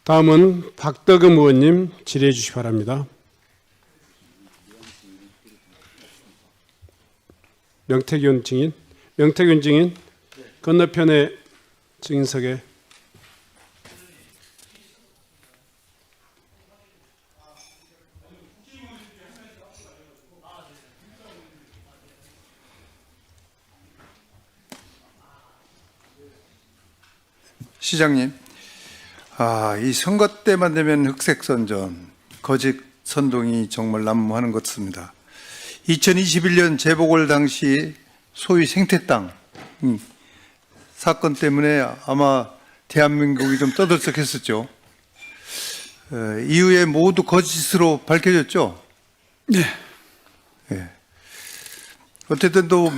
S3: 다음은 박덕흠 의원님 질의해 주시기 바랍니다. 명태균 증인, 명태균 증인 건너편의 증인석에.
S13: 시장님, 이 선거 때만 되면 흑색 선전, 거짓 선동이 정말 난무하는 것 같습니다. 2021년 재보궐 당시 소위 생태땅 사건 때문에 아마 대한민국이 좀 떠들썩했었죠. 이후에 모두 거짓으로 밝혀졌죠.
S4: 네.
S13: 어쨌든 또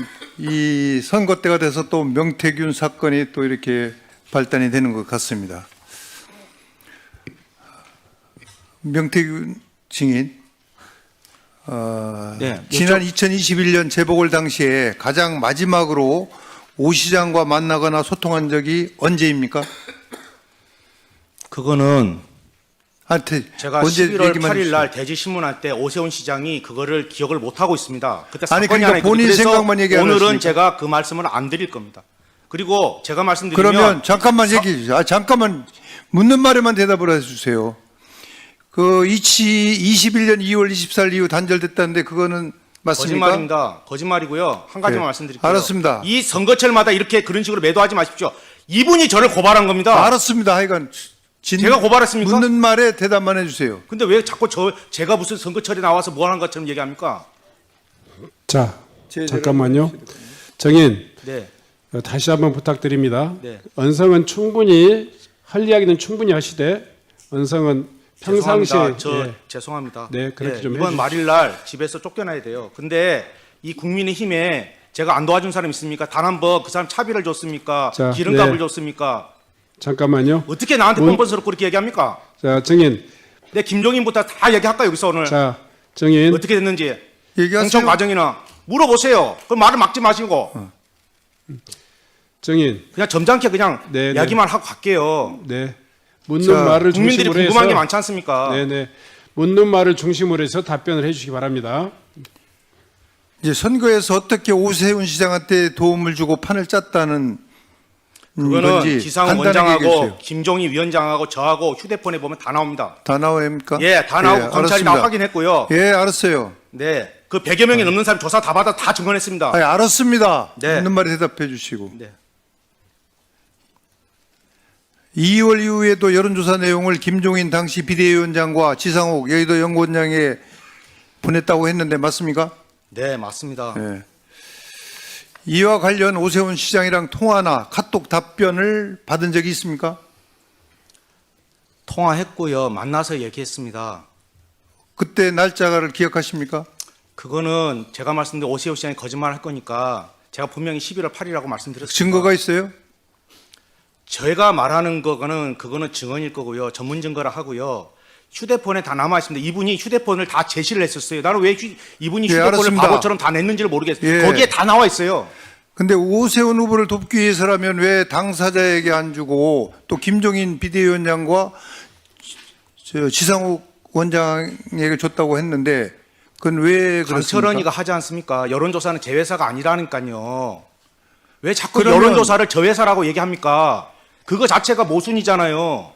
S13: 이 선거 때가 돼서 또 명태균 사건이 또 이렇게 발단이 되는 것 같습니다. 명태균 증인,
S2: 네,
S13: 지난 2021년 재보궐 당시에 가장 마지막으로 오 시장과 만나거나 소통한 적이 언제입니까?
S2: 그거는 제가
S13: 언제
S2: 11월
S13: 얘기만
S2: 8일
S13: 해주세요.
S2: 날 대지신문할 때 오세훈 시장이 그거를 기억을 못 하고 있습니다. 그때
S13: 아니,
S2: 사건이
S13: 그러니까
S2: 하나 있거든요.
S13: 본인
S2: 그래서
S13: 생각만 얘기하는
S2: 오늘은
S13: 것이니까.
S2: 제가 그 말씀을 안 드릴 겁니다. 그리고 제가 말씀드리면
S13: 그러면 잠깐만 얘기해 주세요. 잠깐만 묻는 말에만 대답을 해주세요. 그 21년 2월 24일 이후 단절됐다는데 그거는 맞습니까?
S2: 거짓말입니다. 거짓말이고요. 한 가지만
S13: 네.
S2: 말씀드릴게요.
S13: 알았습니다.
S2: 이 선거철마다 이렇게 그런 식으로 매도하지 마십시오. 이분이 저를 고발한 겁니다.
S13: 알았습니다. 하여간
S2: 제가 고발했습니까?
S13: 묻는 말에 대답만 해주세요.
S2: 근데 왜 자꾸 제가 무슨 선거철에 나와서 뭐 하는 것처럼 얘기합니까?
S3: 자, 잠깐만요. 정인,
S2: 네.
S3: 다시 한번 부탁드립니다.
S2: 네.
S3: 언성은 충분히 할 이야기는 충분히 하시되 언성은 평상시에
S2: 죄송합니다. 죄송합니다.
S3: 네, 그렇게 좀
S2: 이번
S3: 해주십시오.
S2: 말일날 집에서 쫓겨나야 돼요. 근데 이 국민의힘에 제가 안 도와준 사람 있습니까? 단 한 번 그 사람 차비를 줬습니까?
S3: 자,
S2: 기름값을
S3: 네.
S2: 줬습니까?
S3: 잠깐만요.
S2: 어떻게 나한테 뻔뻔스럽고 그렇게 얘기합니까?
S3: 자, 정인.
S2: 내 김종인부터 다 얘기할까 여기서 오늘
S3: 자, 정인.
S2: 어떻게 됐는지
S13: 얘기하세요.
S2: 공천 과정이나 물어보세요. 그럼 말을 막지 마시고
S3: 정인.
S2: 그냥 점잖게 그냥
S3: 네,
S2: 이야기만 하고 갈게요.
S3: 네. 묻는
S13: 자,
S3: 말을
S2: 국민들이
S3: 중심으로
S2: 궁금한 게
S3: 해서
S2: 많지 않습니까?
S3: 네네. 묻는 말을 중심으로 해서 답변을 해 주시기 바랍니다.
S13: 이제 선거에서 어떻게 오세훈 시장한테 도움을 주고 판을 짰다는
S2: 그거는
S13: 건지
S2: 지상훈
S13: 간단하게
S2: 원장하고
S13: 얘기해 주세요.
S2: 김종희 위원장하고 저하고 휴대폰에 보면 다 나옵니다.
S13: 다 나옵니까?
S2: 예, 다 나오고 검찰이 다
S13: 알았습니다.
S2: 확인했고요.
S13: 예, 알았어요.
S2: 네, 그 100여 명이 넘는 사람 조사 다 받아 다 증언했습니다.
S13: 아니, 알았습니다.
S2: 네.
S13: 묻는 말에 대답해 주시고.
S2: 네.
S13: 2월 이후에도 여론조사 내용을 김종인 당시 비대위원장과 지상욱 여의도 연구원장에 보냈다고 했는데 맞습니까?
S2: 네, 맞습니다.
S13: 예. 이와 관련 오세훈 시장이랑 통화나 카톡 답변을 받은 적이 있습니까?
S2: 통화했고요. 만나서 얘기했습니다.
S13: 그때 날짜를 기억하십니까?
S2: 그거는 제가 말씀드린 오세훈 시장이 거짓말 할 거니까 제가 분명히 11월 8일이라고 말씀드렸습니다.
S13: 증거가 있어요?
S2: 제가 말하는 거는 그거는 증언일 거고요. 전문 증거라 하고요. 휴대폰에 다 남아 있습니다. 이분이 휴대폰을 다 제시를 했었어요. 나는 왜 이분이
S13: 예,
S2: 휴대폰을
S13: 알았습니다.
S2: 바보처럼 다 냈는지를 모르겠어요.
S13: 예.
S2: 거기에 다 나와 있어요.
S13: 근데 오세훈 후보를 돕기 위해서라면 왜 당사자에게 안 주고 또 김종인 비대위원장과 지상욱 원장에게 줬다고 했는데 그건 왜 그렇습니까?
S2: 강철원이가 하지 않습니까? 여론조사는 제 회사가 아니라니까요. 왜 자꾸
S13: 그러면-
S2: 여론조사를 저 회사라고 얘기합니까? 그거 자체가 모순이잖아요.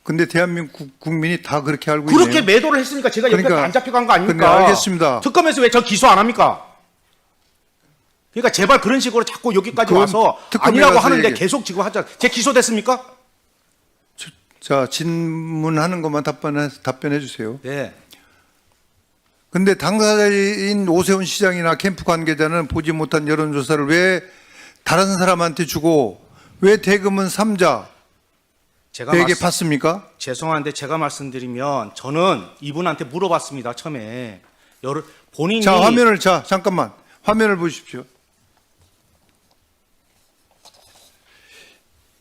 S13: 근데 대한민국 국민이 다 그렇게 알고
S2: 그렇게
S13: 있네요.
S2: 매도를 했으니까 제가 옆에
S13: 그러니까-
S2: 안 잡혀간 거 아닙니까?
S13: 그러니까 알겠습니다.
S2: 특검에서 왜 저 기소 안 합니까? 그러니까 제발 그런 식으로 자꾸 여기까지
S13: 그건
S2: 와서
S13: 특검에
S2: 아니라고
S13: 가서
S2: 하는데
S13: 얘기-
S2: 계속 지금 하자. 제 기소됐습니까?
S13: 자, 질문하는 것만 답변해 주세요.
S2: 네.
S13: 근데 당사자인 오세훈 시장이나 캠프 관계자는 보지 못한 여론조사를 왜 다른 사람한테 주고 왜 대금은 삼자에게
S2: 제가
S13: 받습니까?
S2: 죄송한데 제가 말씀드리면 저는 이분한테 물어봤습니다. 처음에 본인이
S13: 자, 잠깐만. 화면을 보십시오.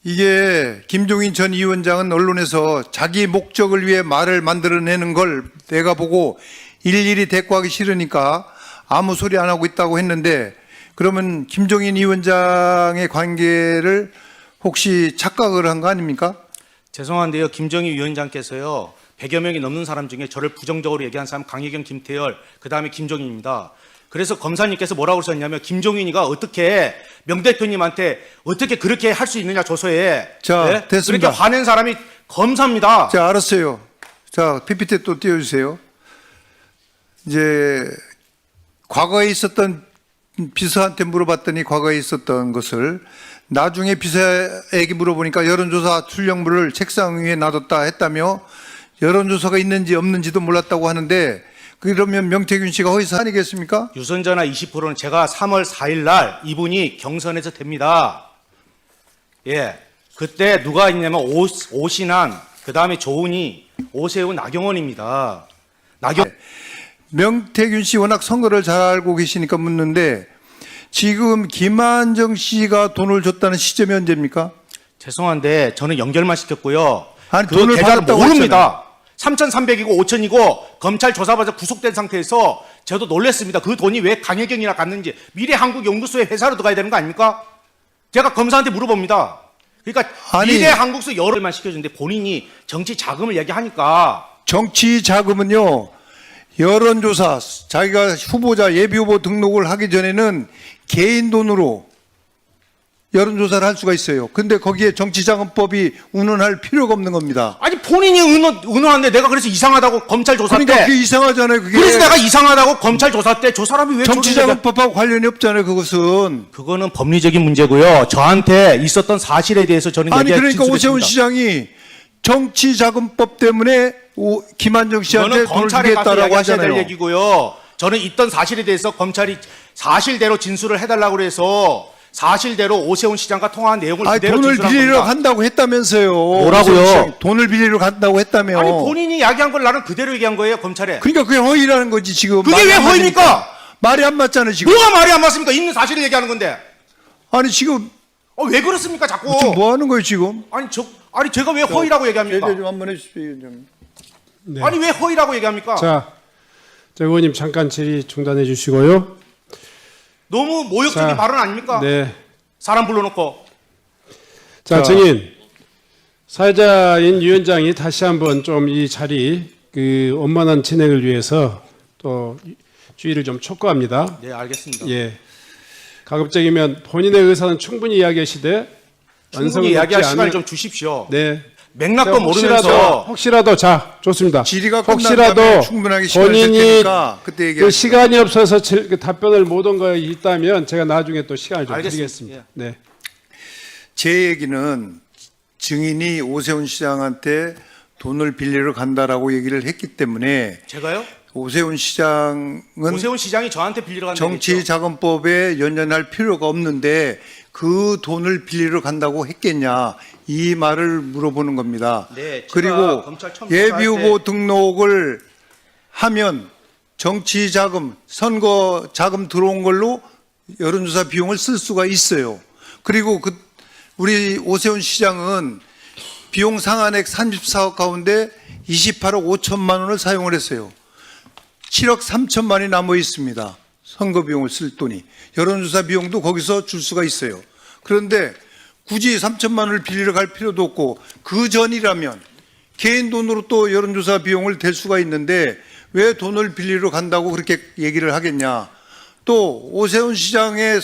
S13: 이게 김종인 전 위원장은 언론에서 자기 목적을 위해 말을 만들어내는 걸 내가 보고 일일이 대꾸하기 싫으니까 아무 소리 안 하고 있다고 했는데, 그러면 김종인 위원장의 관계를 혹시 착각을 한 거 아닙니까?
S2: 죄송한데요. 김정희 위원장께서요. 100여 명이 넘는 사람 중에 저를 부정적으로 얘기한 사람 강혜경, 김태열, 그다음에 김종인입니다. 그래서 검사님께서 뭐라고 썼냐면 김종인이가 어떻게 명 대표님한테 어떻게 그렇게 할 수 있느냐 조서에.
S13: 자, 됐습니다.
S2: 그렇게 화낸 사람이 검사입니다.
S13: 자, 알았어요. 자, PPT 또 띄워주세요. 이제 과거에 있었던, 비서한테 물어봤더니 과거에 있었던 것을 나중에 비서에게 물어보니까 여론조사 출력물을 책상 위에 놔뒀다 했다며 여론조사가 있는지 없는지도 몰랐다고 하는데, 그러면 명태균 씨가 허위사 아니겠습니까?
S2: 유선전화 20%는 제가 3월 4일 날 이분이 경선에서 됩니다. 예. 그때 누가 있냐면 오신환, 그다음에 조은희, 오세훈, 나경원입니다.
S13: 명태균 씨 워낙 선거를 잘 알고 계시니까 묻는데, 지금 김한정 씨가 돈을 줬다는 시점이 언제입니까?
S2: 죄송한데 저는 연결만 시켰고요.
S13: 아니,
S2: 그
S13: 돈을
S2: 계좌를
S13: 받았다고
S2: 모릅니다. 3,300이고 5,000이고 검찰 조사받아 구속된 상태에서 저도 놀랐습니다. 그 돈이 왜 강혜경이나 갔는지. 미래한국연구소의 회사로 들어가야 되는 거 아닙니까? 제가 검사한테 물어봅니다. 그러니까
S13: 아니,
S2: 미래한국소 여러만 시켜주는데 본인이 정치 자금을 얘기하니까.
S13: 정치 자금은요, 여론조사, 자기가 후보자, 예비후보 등록을 하기 전에는 개인 돈으로 여론조사를 할 수가 있어요. 근데 거기에 정치자금법이 운운할 필요가 없는 겁니다.
S2: 아니 본인이 의논하는데 내가 그래서 이상하다고 검찰 조사 때.
S13: 그러니까 그게 이상하잖아요. 그게
S2: 그래서 내가 이상하다고 검찰 조사 때 저 사람이 왜
S13: 정치자금법하고 관련이 없잖아요. 그것은.
S2: 그거는 법리적인 문제고요. 저한테 있었던 사실에 대해서 저는
S13: 아니, 그러니까
S2: 진술했습니다.
S13: 오세훈 시장이 정치자금법 때문에 김한정 씨한테
S2: 그거는
S13: 돈을
S2: 검찰에 가서
S13: 주겠다라고
S2: 이야기하셔야 될
S13: 하잖아요.
S2: 얘기고요. 저는 있던 사실에 대해서 검찰이 사실대로 진술을 해달라고 그래서 사실대로 오세훈 시장과 통화한 내용을
S13: 아니,
S2: 그대로
S13: 돈을
S2: 진술한
S13: 빌리러
S2: 겁니다.
S13: 간다고 했다면서요.
S2: 뭐라고요?
S13: 오세훈 시장이 돈을 빌리러 간다고 했다며.
S2: 아니 본인이 이야기한 걸 나는 그대로 얘기한 거예요, 검찰에.
S13: 그러니까 그게 허위라는 거지 지금.
S2: 그게
S13: 말이
S2: 왜
S13: 안
S2: 허위입니까?
S13: 맞으니까. 말이 안 맞잖아요 지금.
S2: 뭐가 말이 안 맞습니까? 있는 사실을 얘기하는 건데.
S13: 아니 지금
S2: 왜 그렇습니까, 자꾸?
S13: 지금 뭐 하는 거예요 지금?
S2: 아니 제가 왜 허위라고 얘기합니까?
S13: 제재 좀 한번 해주십시오. 좀.
S3: 네.
S2: 아니 왜 허위라고 얘기합니까?
S3: 자, 의원님 잠깐 질의 중단해 주시고요.
S2: 너무 모욕적인
S3: 자,
S2: 발언 아닙니까?
S3: 네.
S2: 사람 불러놓고.
S3: 자, 증인. 사회자인 위원장이 다시 한번 좀 이 자리 그 원만한 진행을 위해서 또 주의를 좀 촉구합니다.
S2: 네, 알겠습니다.
S3: 예. 가급적이면 본인의 의사는 충분히 이야기하시되
S2: 충분히 이야기할 시간을 좀 주십시오.
S3: 네.
S2: 맥락도 모르면서
S3: 혹시라도 자, 좋습니다.
S13: 질의가
S3: 혹시라도
S13: 끝난 충분하게 시간을 줄
S3: 본인이
S13: 테니까 그때
S3: 그
S13: 얘기하시죠.
S3: 시간이 없어서 그 답변을 못 온 거 있다면 제가 나중에 또 시간을 좀
S2: 알겠습니다.
S3: 드리겠습니다. 네.
S13: 제 얘기는 증인이 오세훈 시장한테 돈을 빌리러 간다라고 얘기를 했기 때문에
S2: 제가요?
S13: 오세훈 시장은
S2: 오세훈 시장이 저한테 빌리러 간다고 했죠.
S13: 정치자금법에 연연할 필요가 없는데 그 돈을 빌리러 간다고 했겠냐, 이 말을 물어보는 겁니다.
S2: 네, 제가
S13: 그리고
S2: 검찰 처음
S13: 예비후보
S2: 조사할
S13: 등록을 하면 정치자금, 선거자금 들어온 걸로 여론조사 비용을 쓸 수가 있어요. 그리고 우리 오세훈 시장은 비용 상한액 34억 가운데 28억 5천만 원을 사용을 했어요. 7억 3천만이 남아 있습니다. 선거 비용을 쓸 돈이. 여론조사 비용도 거기서 줄 수가 있어요. 그런데 굳이 3천만 원을 빌리러 갈 필요도 없고, 그 전이라면 개인 돈으로 또 여론조사 비용을 댈 수가 있는데 왜 돈을 빌리러 간다고 그렇게 얘기를 하겠냐. 또 오세훈 시장의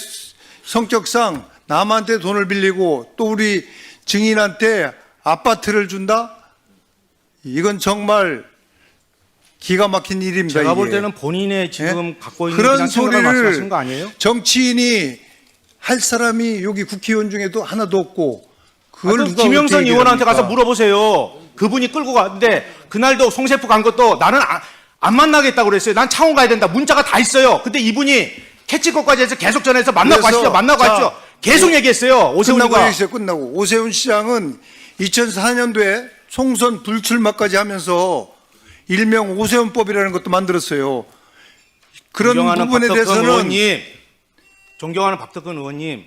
S13: 성격상 남한테 돈을 빌리고 또 우리 증인한테 아파트를 준다? 이건 정말 기가 막힌 일입니다.
S2: 제가 볼
S13: 이게.
S2: 때는 본인의 지금
S13: 예?
S2: 갖고 있는
S13: 그런
S2: 그냥 생각을 말씀하시는
S13: 소리를
S2: 거 아니에요?
S13: 정치인이 할 사람이 여기 국회의원 중에도 하나도 없고, 그걸
S2: 하여튼
S13: 누가
S2: 김영선
S13: 어떻게
S2: 의원한테
S13: 얘기합니까?
S2: 가서 물어보세요. 그분이 끌고 갔는데 그날도 송세프 간 것도 나는 안 만나겠다고 그랬어요. 난 창원 가야 된다. 문자가 다 있어요. 근데 이분이 캐치컷까지 해서 계속 전해서 만나고
S13: 그래서
S2: 가시죠. 만나고
S13: 자,
S2: 가시죠. 계속 얘기했어요. 오세훈이가.
S13: 끝나고 얘기했어요. 끝나고. 오세훈 시장은 2004년도에 총선 불출마까지 하면서 일명 오세훈법이라는 것도 만들었어요. 그런
S2: 존경하는
S13: 부분에
S2: 박덕근
S13: 대해서는
S2: 의원님, 존경하는 박덕근 의원님,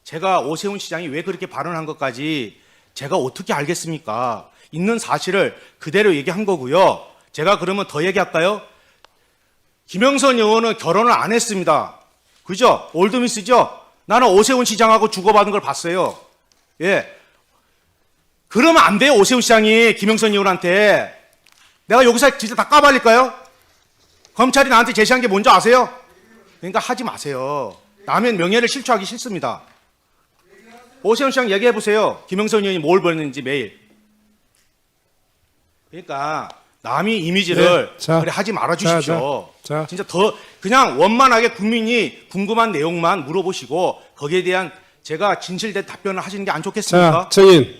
S2: 제가 오세훈 시장이 왜 그렇게 발언한 것까지 제가 어떻게 알겠습니까? 있는 사실을 그대로 얘기한 거고요. 제가 그러면 더 얘기할까요? 김영선 의원은 결혼을 안 했습니다. 그죠? 올드미스죠? 나는 오세훈 시장하고 주고받은 걸 봤어요. 예. 그러면 안 돼요, 오세훈 시장이 김영선 의원한테. 내가 여기서 진짜 다 까발릴까요? 검찰이 나한테 제시한 게 뭔지 아세요? 그러니까 하지 마세요. 남의 명예를 실추하기 싫습니다. 오세훈 시장 얘기해 보세요. 김영선 의원이 뭘 벌는지 매일. 그러니까 남이 이미지를
S3: 네, 자,
S2: 그래 하지 말아 주십시오.
S3: 자.
S2: 진짜 더 그냥 원만하게 국민이 궁금한 내용만 물어보시고 거기에 대한 제가 진실된 답변을 하시는 게 안 좋겠습니까?
S3: 자, 증인.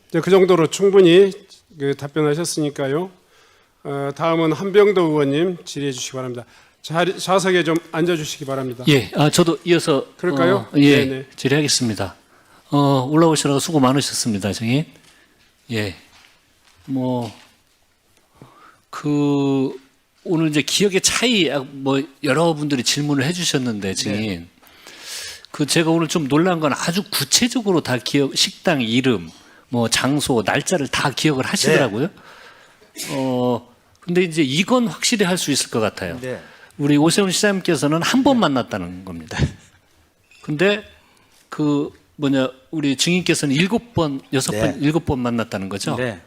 S3: 이제 그 정도로 충분히 그 답변하셨으니까요. 다음은 한병도 의원님 질의해 주시기 바랍니다. 좌석에 좀 앉아주시기 바랍니다.
S8: 예, 저도 이어서
S3: 그럴까요?
S8: 예,
S3: 네네.
S8: 질의하겠습니다. 올라오시라고 수고 많으셨습니다, 증인. 예, 오늘 이제 기억의 차이, 여러분들이 질문을 해주셨는데, 증인. 제가 오늘 좀 놀란 건 아주 구체적으로 다 식당 이름, 장소, 날짜를 다 기억을 하시더라고요. 근데 이제 이건 확실히 할 수 있을 것 같아요.
S2: 네.
S8: 우리 오세훈 시장님께서는 한 번 만났다는 겁니다. 근데 우리 증인께서는 7번, 6번, 7번 만났다는 거죠?
S2: 네.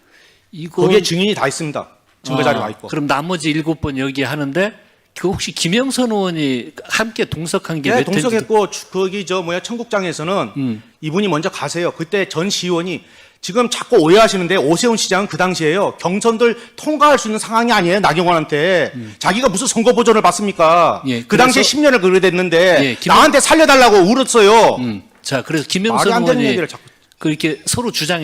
S8: 이건
S2: 거기에 증인이 다 있습니다. 증거 자료가 있고.
S8: 그럼 나머지 7번 여기 하는데 그 혹시 김영선 의원이 함께 동석한 게
S2: 네,
S8: 몇 회인지
S2: 동석했고 거기 청국장에서는 이분이 먼저 가세요. 그때 전 시의원이 지금 자꾸 오해하시는데 오세훈 시장은 그 당시에요. 경선들 통과할 수 있는 상황이 아니에요. 나경원한테. 자기가 무슨 선거 보전을 받습니까?
S8: 예,
S2: 그 당시에
S8: 그래서-
S2: 10년을 그래 됐는데
S8: 예,
S2: 나한테 살려달라고 울었어요.
S8: 자, 그래서
S2: 말이
S8: 김영선
S2: 안 되는
S8: 의원이
S2: 얘기를 자꾸.
S8: 그렇게 서로 주장